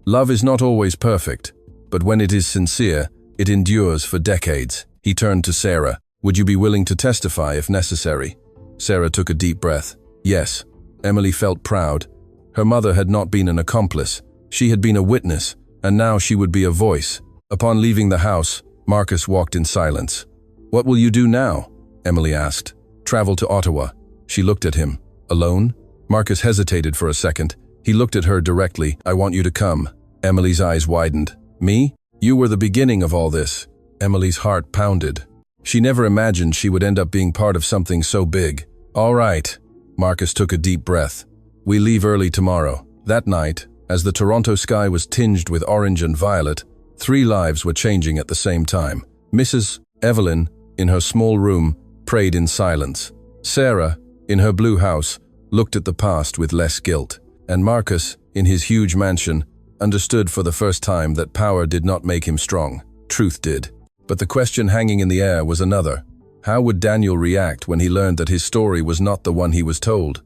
Love is not always perfect, but when it is sincere, it endures for decades. He turned to Sarah. Would you be willing to testify if necessary? Sarah took a deep breath. Yes. Emily felt proud. Her mother had not been an accomplice. She had been a witness, and now she would be a voice. Upon leaving the house, Marcus walked in silence. What will you do now? Emily asked. Travel to Ottawa. She looked at him. Alone? Marcus hesitated for a second. He looked at her directly. I want you to come. Emily's eyes widened. Me? You were the beginning of all this. Emily's heart pounded. She never imagined she would end up being part of something so big. All right. Marcus took a deep breath. We leave early tomorrow. That night, as the Toronto sky was tinged with orange and violet, 3 lives were changing at the same time. Mrs. Evelyn, in her small room, prayed in silence. Sarah, in her blue house, looked at the past with less guilt. And Marcus, in his huge mansion, understood for the first time that power did not make him strong. Truth did. But the question hanging in the air was another. How would Daniel react when he learned that his story was not the one he was told?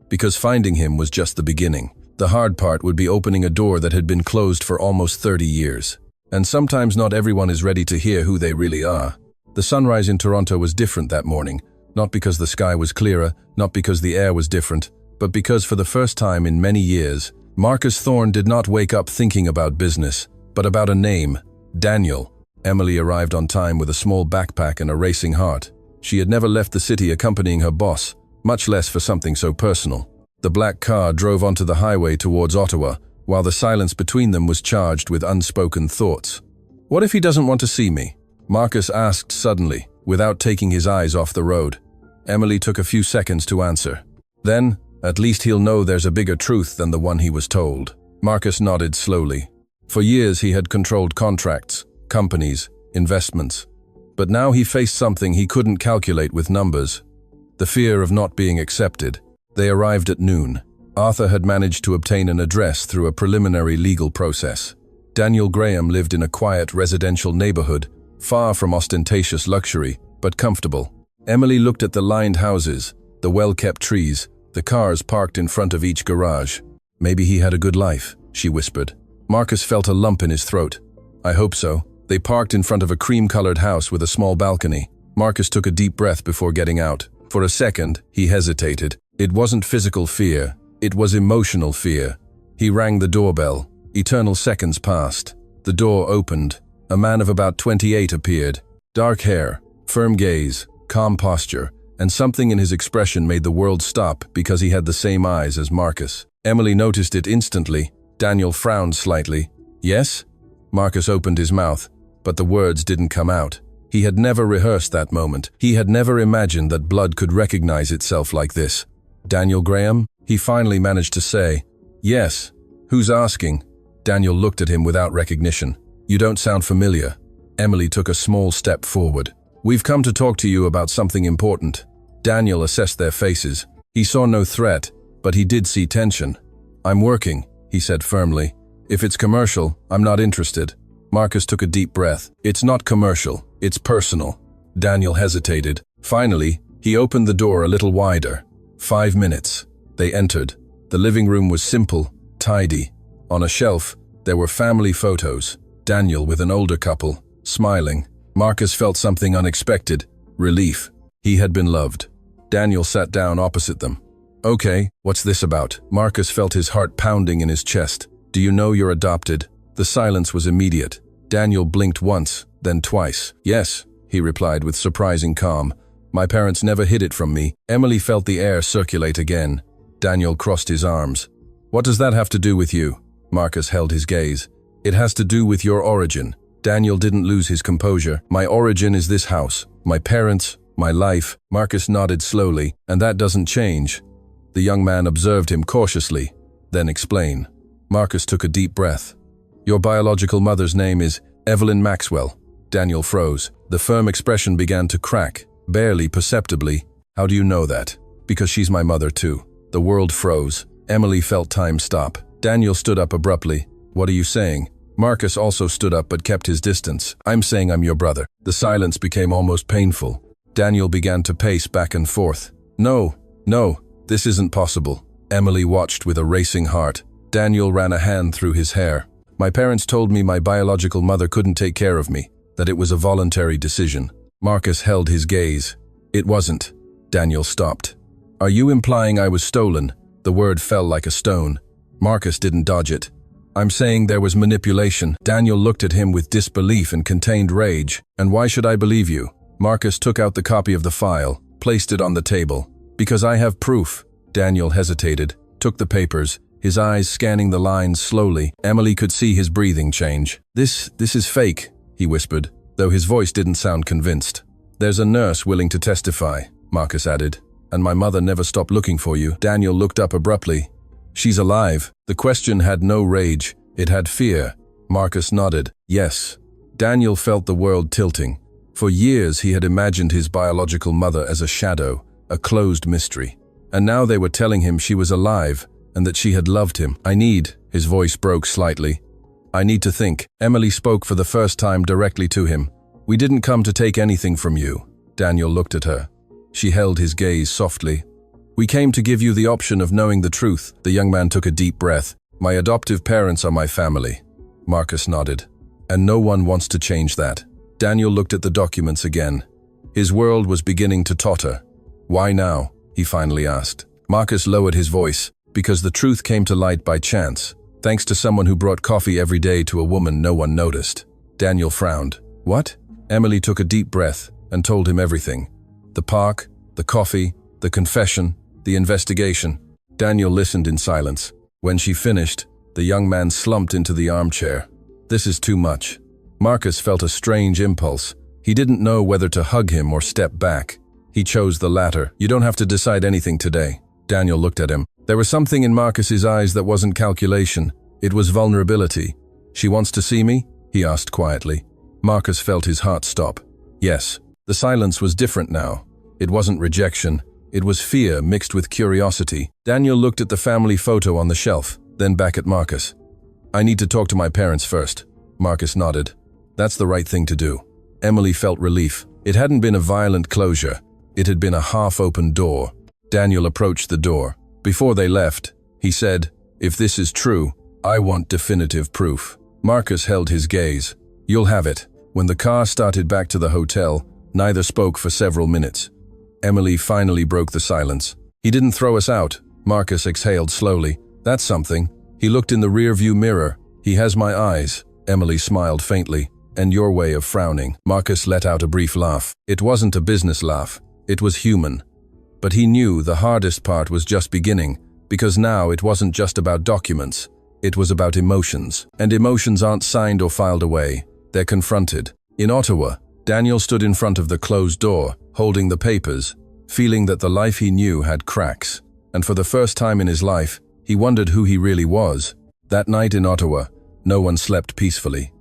Because finding him was just the beginning. The hard part would be opening a door that had been closed for almost 30 years. And sometimes not everyone is ready to hear who they really are. The sunrise in Toronto was different that morning, not because the sky was clearer, not because the air was different, but because for the first time in many years, Marcus Thorne did not wake up thinking about business, but about a name, Daniel. Emily arrived on time with a small backpack and a racing heart. She had never left the city accompanying her boss, much less for something so personal. The black car drove onto the highway towards Ottawa, while the silence between them was charged with unspoken thoughts. What if he doesn't want to see me? Marcus asked suddenly, without taking his eyes off the road. Emily took a few seconds to answer. Then, at least he'll know there's a bigger truth than the one he was told. Marcus nodded slowly. For years he had controlled contracts, companies, investments. But now he faced something he couldn't calculate with numbers. The fear of not being accepted. They arrived at noon. Arthur had managed to obtain an address through a preliminary legal process. Daniel Graham lived in a quiet residential neighborhood, far from ostentatious luxury, but comfortable. Emily looked at the lined houses, the well-kept trees, the cars parked in front of each garage. Maybe he had a good life, she whispered. Marcus felt a lump in his throat. I hope so. They parked in front of a cream-colored house with a small balcony. Marcus took a deep breath before getting out. For a second, he hesitated. It wasn't physical fear. It was emotional fear. He rang the doorbell. Eternal seconds passed. The door opened. A man of about 28 appeared. Dark hair, firm gaze, calm posture, and something in his expression made the world stop because he had the same eyes as Marcus. Emily noticed it instantly. Daniel frowned slightly. Yes? Marcus opened his mouth, but the words didn't come out. He had never rehearsed that moment. He had never imagined that blood could recognize itself like this. Daniel Graham? He finally managed to say. Yes. Who's asking? Daniel looked at him without recognition. You don't sound familiar. Emily took a small step forward. We've come to talk to you about something important. Daniel assessed their faces. He saw no threat, but he did see tension. I'm working, he said firmly. If it's commercial, I'm not interested. Marcus took a deep breath. It's not commercial, it's personal. Daniel hesitated. Finally, he opened the door a little wider. 5 minutes. They entered. The living room was simple, tidy. On a shelf, there were family photos. Daniel with an older couple, smiling. Marcus felt something unexpected, relief. He had been loved. Daniel sat down opposite them. "Okay, what's this about?" Marcus felt his heart pounding in his chest. "Do you know you're adopted?" The silence was immediate. Daniel blinked once, then twice. "Yes," he replied with surprising calm. "My parents never hid it from me." Emily felt the air circulate again. Daniel crossed his arms. "What does that have to do with you?" Marcus held his gaze. "It has to do with your origin." Daniel didn't lose his composure. "My origin is this house. My parents, my life." Marcus nodded slowly. "And that doesn't change." The young man observed him cautiously. "Then explain." Marcus took a deep breath. "Your biological mother's name is Evelyn Maxwell." Daniel froze. The firm expression began to crack, barely perceptibly. "How do you know that?" "Because she's my mother too." The world froze. Emily felt time stop. Daniel stood up abruptly. "What are you saying?" Marcus also stood up but kept his distance. "I'm saying I'm your brother." The silence became almost painful. Daniel began to pace back and forth. No, this isn't possible." Emily watched with a racing heart. Daniel ran a hand through his hair. "My parents told me my biological mother couldn't take care of me, that it was a voluntary decision." Marcus held his gaze. "It wasn't." Daniel stopped. "Are you implying I was stolen?" The word fell like a stone. Marcus didn't dodge it. "I'm saying there was manipulation." Daniel looked at him with disbelief and contained rage. "And why should I believe you?" Marcus took out the copy of the file, placed it on the table. "Because I have proof." Daniel hesitated, took the papers, his eyes scanning the lines slowly. Emily could see his breathing change. This is fake," he whispered, though his voice didn't sound convinced. "There's a nurse willing to testify," Marcus added. "And my mother never stopped looking for you." Daniel looked up abruptly. "She's alive." The question had no rage, it had fear. Marcus nodded. "Yes." Daniel felt the world tilting. For years he had imagined his biological mother as a shadow, a closed mystery. And now they were telling him she was alive and that she had loved him. His voice broke slightly. "I need to think." Emily spoke for the first time directly to him. "We didn't come to take anything from you." Daniel looked at her. She held his gaze softly. "We came to give you the option of knowing the truth." The young man took a deep breath. "My adoptive parents are my family." Marcus nodded. "And no one wants to change that." Daniel looked at the documents again. His world was beginning to totter. "Why now?" he finally asked. Marcus lowered his voice. "Because the truth came to light by chance, thanks to someone who brought coffee every day to a woman no one noticed." Daniel frowned. "What?" Emily took a deep breath and told him everything. The park, the coffee, the confession, the investigation. Daniel listened in silence. When she finished, the young man slumped into the armchair. "This is too much." Marcus felt a strange impulse. He didn't know whether to hug him or step back. He chose the latter. "You don't have to decide anything today." Daniel looked at him. There was something in Marcus's eyes that wasn't calculation. It was vulnerability. "She wants to see me?" he asked quietly. Marcus felt his heart stop. "Yes." The silence was different now. It wasn't rejection. It was fear mixed with curiosity. Daniel looked at the family photo on the shelf, then back at Marcus. "I need to talk to my parents first." Marcus nodded. "That's the right thing to do." Emily felt relief. It hadn't been a violent closure. It had been a half-open door. Daniel approached the door. Before they left, he said, "If this is true, I want definitive proof." Marcus held his gaze. "You'll have it." When the car started back to the hotel, neither spoke for several minutes. Emily finally broke the silence. "He didn't throw us out." Marcus exhaled slowly. "That's something." He looked in the rearview mirror. "He has my eyes." Emily smiled faintly. "And your way of frowning." Marcus let out a brief laugh. It wasn't a business laugh. It was human. But he knew the hardest part was just beginning, because now it wasn't just about documents. It was about emotions. And emotions aren't signed or filed away. They're confronted. In Ottawa, Daniel stood in front of the closed door, holding the papers, feeling that the life he knew had cracks. And for the first time in his life, he wondered who he really was. That night in Ottawa, no one slept peacefully.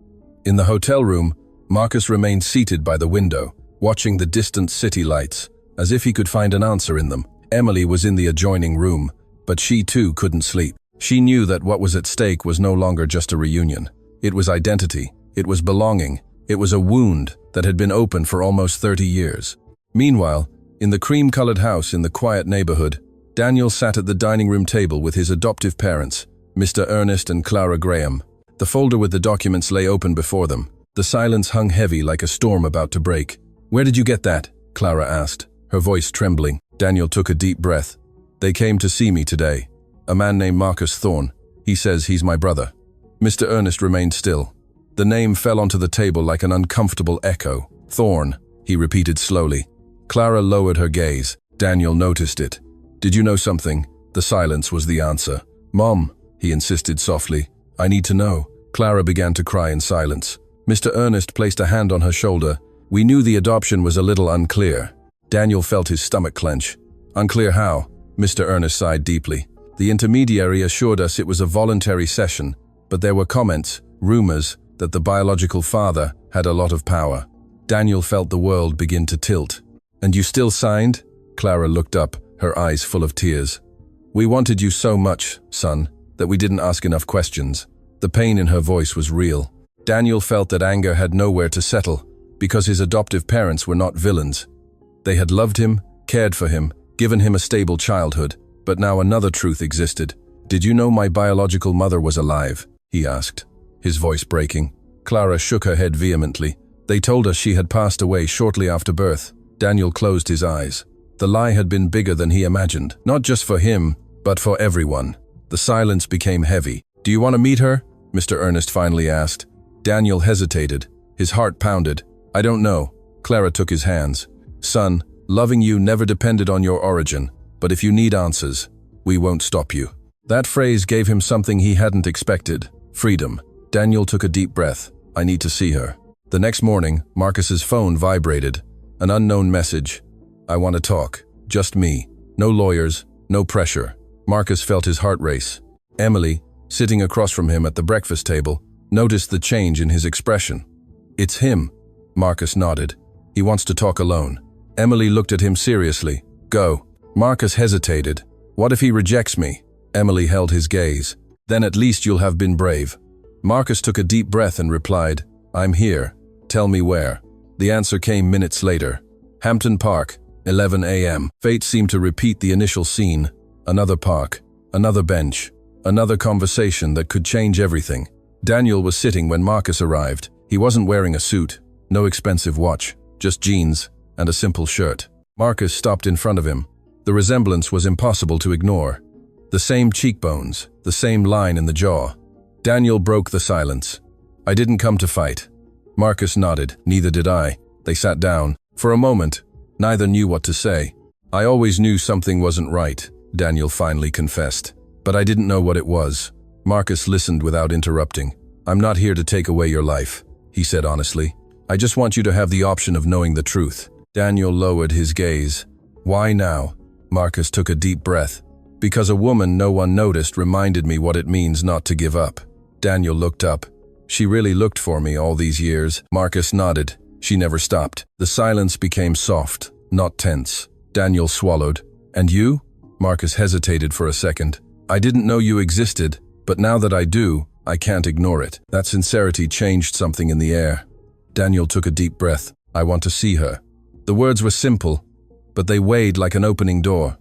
In the hotel room, Marcus remained seated by the window, watching the distant city lights, as if he could find an answer in them. Emily was in the adjoining room, but she too couldn't sleep. She knew that what was at stake was no longer just a reunion. It was identity. It was belonging. It was a wound that had been open for almost 30 years. Meanwhile, in the cream-colored house in the quiet neighborhood, Daniel sat at the dining room table with his adoptive parents, Mr. Ernest and Clara Graham. The folder with the documents lay open before them. The silence hung heavy like a storm about to break. "Where did you get that?" Clara asked, her voice trembling. Daniel took a deep breath. "They came to see me today. A man named Marcus Thorne. He says he's my brother." Mr. Ernest remained still. The name fell onto the table like an uncomfortable echo. "Thorne," he repeated slowly. Clara lowered her gaze. Daniel noticed it. "Did you know something?" The silence was the answer. "Mom," he insisted softly, "I need to know." Clara began to cry in silence. Mr. Ernest placed a hand on her shoulder. "We knew the adoption was a little unclear." Daniel felt his stomach clench. "Unclear how?" Mr. Ernest sighed deeply. "The intermediary assured us it was a voluntary cession, but there were comments, rumors, that the biological father had a lot of power." Daniel felt the world begin to tilt. "And you still signed?" Clara looked up, her eyes full of tears. "We wanted you so much, son, that we didn't ask enough questions." The pain in her voice was real. Daniel felt that anger had nowhere to settle, because his adoptive parents were not villains. They had loved him, cared for him, given him a stable childhood, but now another truth existed. "Did you know my biological mother was alive?" he asked, his voice breaking. Clara shook her head vehemently. "They told us she had passed away shortly after birth." Daniel closed his eyes. The lie had been bigger than he imagined, not just for him, but for everyone. The silence became heavy. "Do you want to meet her?" Mr. Ernest finally asked. Daniel hesitated. His heart pounded. "I don't know." Clara took his hands. "Son, loving you never depended on your origin, but if you need answers, we won't stop you." That phrase gave him something he hadn't expected: freedom. Daniel took a deep breath. "I need to see her." The next morning, Marcus's phone vibrated. An unknown message. "I want to talk. Just me. No lawyers, no pressure." Marcus felt his heart race. Emily, sitting across from him at the breakfast table, noticed the change in his expression. "It's him." Marcus nodded. "He wants to talk alone." Emily looked at him seriously. "Go." Marcus hesitated. "What if he rejects me?" Emily held his gaze. "Then at least you'll have been brave." Marcus took a deep breath and replied, "I'm here. Tell me where." The answer came minutes later. Hampton Park, 11 a.m. Fate seemed to repeat the initial scene. Another park, another bench, another conversation that could change everything. Daniel was sitting when Marcus arrived. He wasn't wearing a suit, no expensive watch, just jeans and a simple shirt. Marcus stopped in front of him. The resemblance was impossible to ignore. The same cheekbones, the same line in the jaw. Daniel broke the silence. "I didn't come to fight." Marcus nodded. "Neither did I." They sat down. For a moment, neither knew what to say. "I always knew something wasn't right," Daniel finally confessed. "But I didn't know what it was." Marcus listened without interrupting. "I'm not here to take away your life," he said honestly. "I just want you to have the option of knowing the truth." Daniel lowered his gaze. "Why now?" Marcus took a deep breath. "Because a woman no one noticed reminded me what it means not to give up." Daniel looked up. "She really looked for me all these years." Marcus nodded. "She never stopped." The silence became soft, not tense. Daniel swallowed. "And you?" Marcus hesitated for a second. "I didn't know you existed, but now that I do, I can't ignore it." That sincerity changed something in the air. Daniel took a deep breath. "I want to see her." The words were simple, but they weighed like an opening door.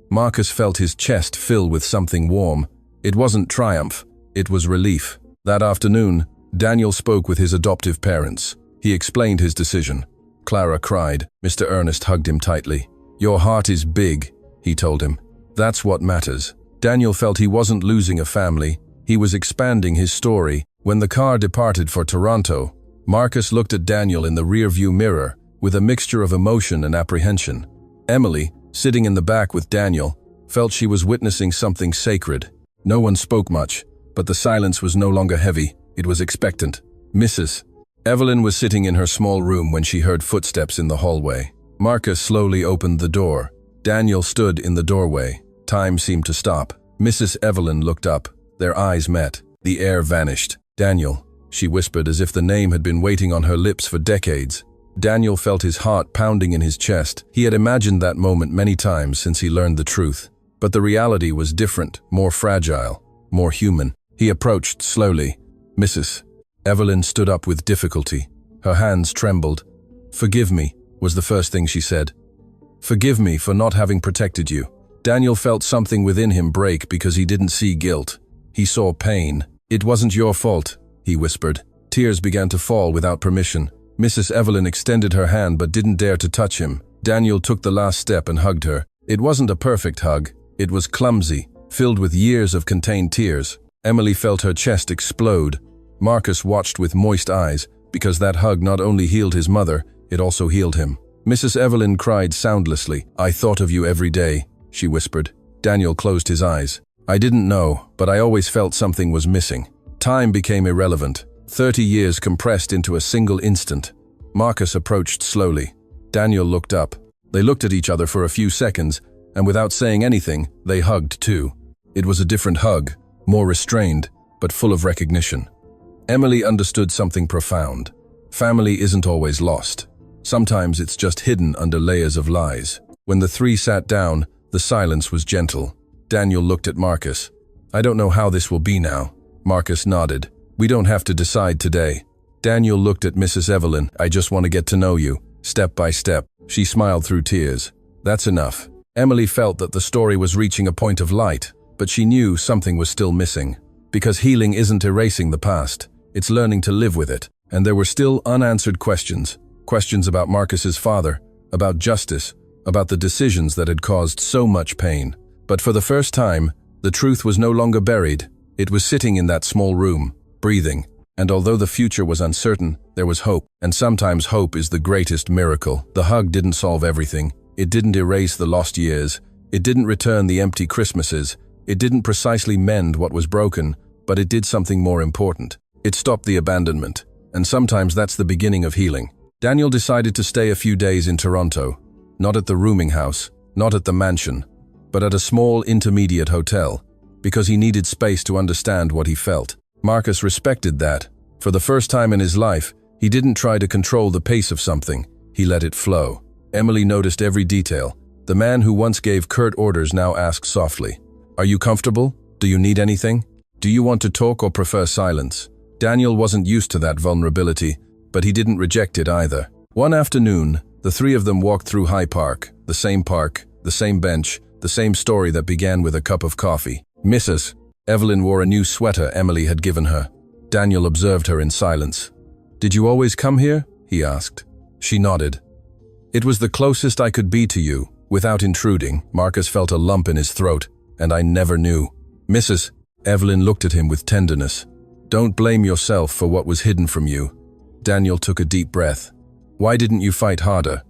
Marcus felt his chest fill with something warm. It wasn't triumph, it was relief. That afternoon, Daniel spoke with his adoptive parents. He explained his decision. Clara cried. Mr. Ernest hugged him tightly. "Your heart is big," he told him. "That's what matters." Daniel felt he wasn't losing a family, he was expanding his story. When the car departed for Toronto, Marcus looked at Daniel in the rearview mirror with a mixture of emotion and apprehension. Emily, sitting in the back with Daniel, felt she was witnessing something sacred. No one spoke much, but the silence was no longer heavy, it was expectant. Mrs. Evelyn was sitting in her small room when she heard footsteps in the hallway. Marcus slowly opened the door. Daniel stood in the doorway. Time seemed to stop. Mrs. Evelyn looked up. Their eyes met. The air vanished. "Daniel," she whispered as if the name had been waiting on her lips for decades. Daniel felt his heart pounding in his chest. He had imagined that moment many times since he learned the truth. But the reality was different, more fragile, more human. He approached slowly. "Mrs." Evelyn stood up with difficulty. Her hands trembled. "Forgive me," was the first thing she said. "Forgive me for not having protected you." Daniel felt something within him break because he didn't see guilt. He saw pain. "It wasn't your fault," he whispered. Tears began to fall without permission. Mrs. Evelyn extended her hand but didn't dare to touch him. Daniel took the last step and hugged her. It wasn't a perfect hug. It was clumsy, filled with years of contained tears. Emily felt her chest explode. Marcus watched with moist eyes, because that hug not only healed his mother, it also healed him. Mrs. Evelyn cried soundlessly. "I thought of you every day," she whispered. Daniel closed his eyes. "I didn't know, but I always felt something was missing." Time became irrelevant. 30 years compressed into a single instant. Marcus approached slowly. Daniel looked up. They looked at each other for a few seconds, and without saying anything, they hugged too. It was a different hug, more restrained, but full of recognition. Emily understood something profound. Family isn't always lost. Sometimes it's just hidden under layers of lies. When the three sat down, the silence was gentle. Daniel looked at Marcus. "I don't know how this will be now." Marcus nodded. "We don't have to decide today." Daniel looked at Mrs. Evelyn. "I just want to get to know you, step by step." She smiled through tears. "That's enough." Emily felt that the story was reaching a point of light, but she knew something was still missing. Because healing isn't erasing the past, it's learning to live with it. And there were still unanswered questions. Questions about Marcus's father, about justice, about the decisions that had caused so much pain. But for the first time, the truth was no longer buried. It was sitting in that small room, breathing. And although the future was uncertain, there was hope. And sometimes hope is the greatest miracle. The hug didn't solve everything. It didn't erase the lost years. It didn't return the empty Christmases. It didn't precisely mend what was broken, but it did something more important. It stopped the abandonment. And sometimes that's the beginning of healing. Daniel decided to stay a few days in Toronto. Not at the rooming house, not at the mansion, but at a small intermediate hotel, because he needed space to understand what he felt. Marcus respected that. For the first time in his life, he didn't try to control the pace of something. He let it flow. Emily noticed every detail. The man who once gave curt orders now asked softly, "Are you comfortable? Do you need anything? Do you want to talk or prefer silence?" Daniel wasn't used to that vulnerability, but he didn't reject it either. One afternoon, the three of them walked through High Park, the same bench, the same story that began with a cup of coffee. Mrs. Evelyn wore a new sweater Emily had given her. Daniel observed her in silence. "Did you always come here?" he asked. She nodded. "It was the closest I could be to you, without intruding." Marcus felt a lump in his throat, "and I never knew." Mrs. Evelyn looked at him with tenderness. "Don't blame yourself for what was hidden from you." Daniel took a deep breath. "Why didn't you fight harder?"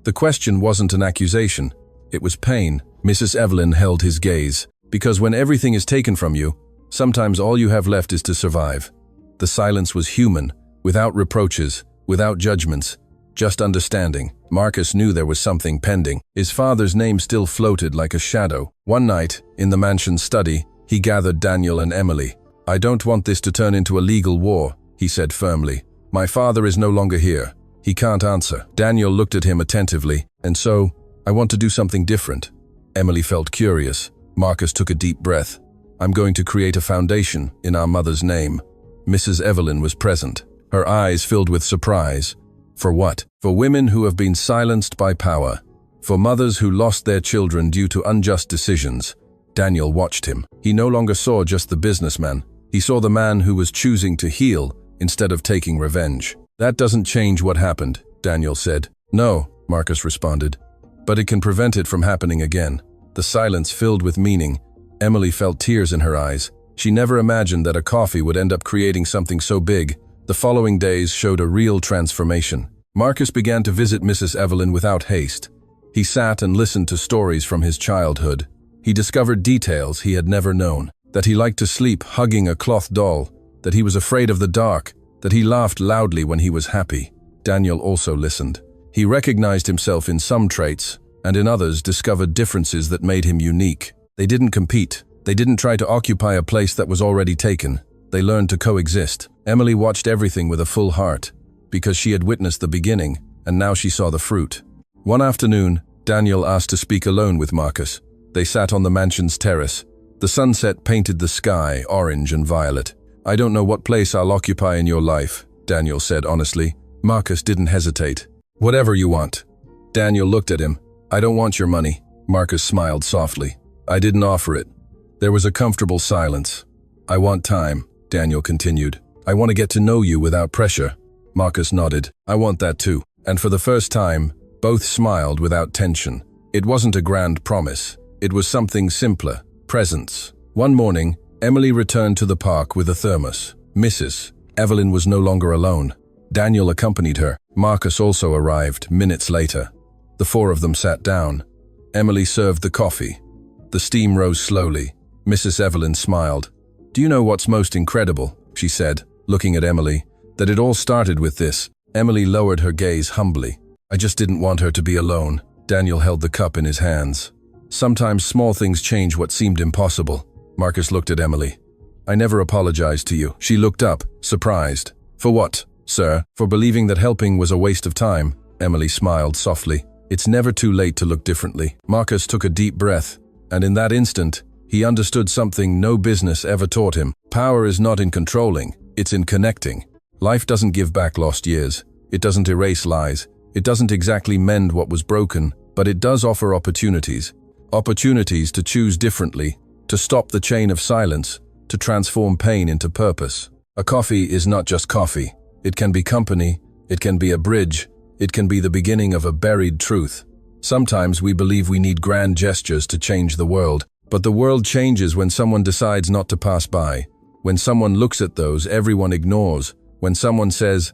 The question wasn't an accusation. It was pain. Mrs. Evelyn held his gaze. "Because when everything is taken from you, sometimes all you have left is to survive." The silence was human, without reproaches, without judgments, just understanding. Marcus knew there was something pending. His father's name still floated like a shadow. One night, in the mansion's study, he gathered Daniel and Emily. "I don't want this to turn into a legal war," he said firmly. "My father is no longer here. He can't answer." Daniel looked at him attentively. "And so, I want to do something different." Emily felt curious. Marcus took a deep breath. "I'm going to create a foundation in our mother's name." Mrs. Evelyn was present, her eyes filled with surprise. "For what?" "For women who have been silenced by power. For mothers who lost their children due to unjust decisions." Daniel watched him. He no longer saw just the businessman. He saw the man who was choosing to heal instead of taking revenge. "That doesn't change what happened," Daniel said. "No," Marcus responded. "But it can prevent it from happening again." The silence filled with meaning. Emily felt tears in her eyes. She never imagined that a coffee would end up creating something so big. The following days showed a real transformation. Marcus began to visit Mrs. Evelyn without haste. He sat and listened to stories from his childhood. He discovered details he had never known. That he liked to sleep hugging a cloth doll. That he was afraid of the dark. That he laughed loudly when he was happy. Daniel also listened. He recognized himself in some traits, and in others discovered differences that made him unique. They didn't compete. They didn't try to occupy a place that was already taken. They learned to coexist. Emily watched everything with a full heart, because she had witnessed the beginning, and now she saw the fruit. One afternoon, Daniel asked to speak alone with Marcus. They sat on the mansion's terrace. The sunset painted the sky orange and violet. "I don't know what place I'll occupy in your life," Daniel said honestly. Marcus didn't hesitate. "Whatever you want." Daniel looked at him. "I don't want your money." Marcus smiled softly. I didn't offer it. There was a comfortable silence. I want time, Daniel continued. I want to get to know you without pressure. Marcus nodded. I want that too. And for the first time, both smiled without tension. It wasn't a grand promise. It was something simpler. Presence. One morning, Emily returned to the park with a thermos. Mrs. Evelyn was no longer alone. Daniel accompanied her. Marcus also arrived minutes later. The four of them sat down. Emily served the coffee. The steam rose slowly. Mrs. Evelyn smiled. Do you know what's most incredible? She said, looking at Emily. That it all started with this. Emily lowered her gaze humbly. I just didn't want her to be alone. Daniel held the cup in his hands. Sometimes small things change what seemed impossible. Marcus looked at Emily. I never apologized to you. She looked up, surprised. For what, sir? For believing that helping was a waste of time. Emily smiled softly. It's never too late to look differently. Marcus took a deep breath, and in that instant, he understood something no business ever taught him. Power is not in controlling, it's in connecting. Life doesn't give back lost years. It doesn't erase lies. It doesn't exactly mend what was broken, but it does offer opportunities. Opportunities to choose differently, to stop the chain of silence, to transform pain into purpose. A coffee is not just coffee. It can be company, it can be a bridge, it can be the beginning of a buried truth. Sometimes we believe we need grand gestures to change the world, but the world changes when someone decides not to pass by, when someone looks at those everyone ignores, when someone says,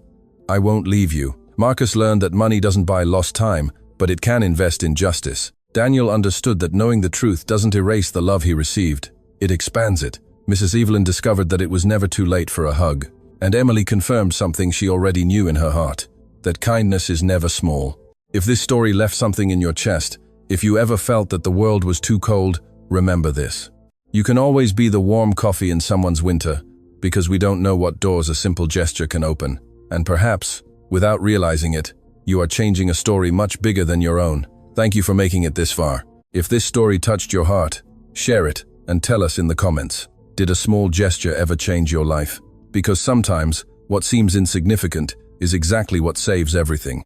I won't leave you. Marcus learned that money doesn't buy lost time, but it can invest in justice. Daniel understood that knowing the truth doesn't erase the love he received. It expands it. Mrs. Evelyn discovered that it was never too late for a hug. And Emily confirmed something she already knew in her heart, that kindness is never small. If this story left something in your chest, if you ever felt that the world was too cold, remember this. You can always be the warm coffee in someone's winter, because we don't know what doors a simple gesture can open. And perhaps, without realizing it, you are changing a story much bigger than your own. Thank you for making it this far. If this story touched your heart, share it and tell us in the comments. Did a small gesture ever change your life? Because sometimes, what seems insignificant is exactly what saves everything.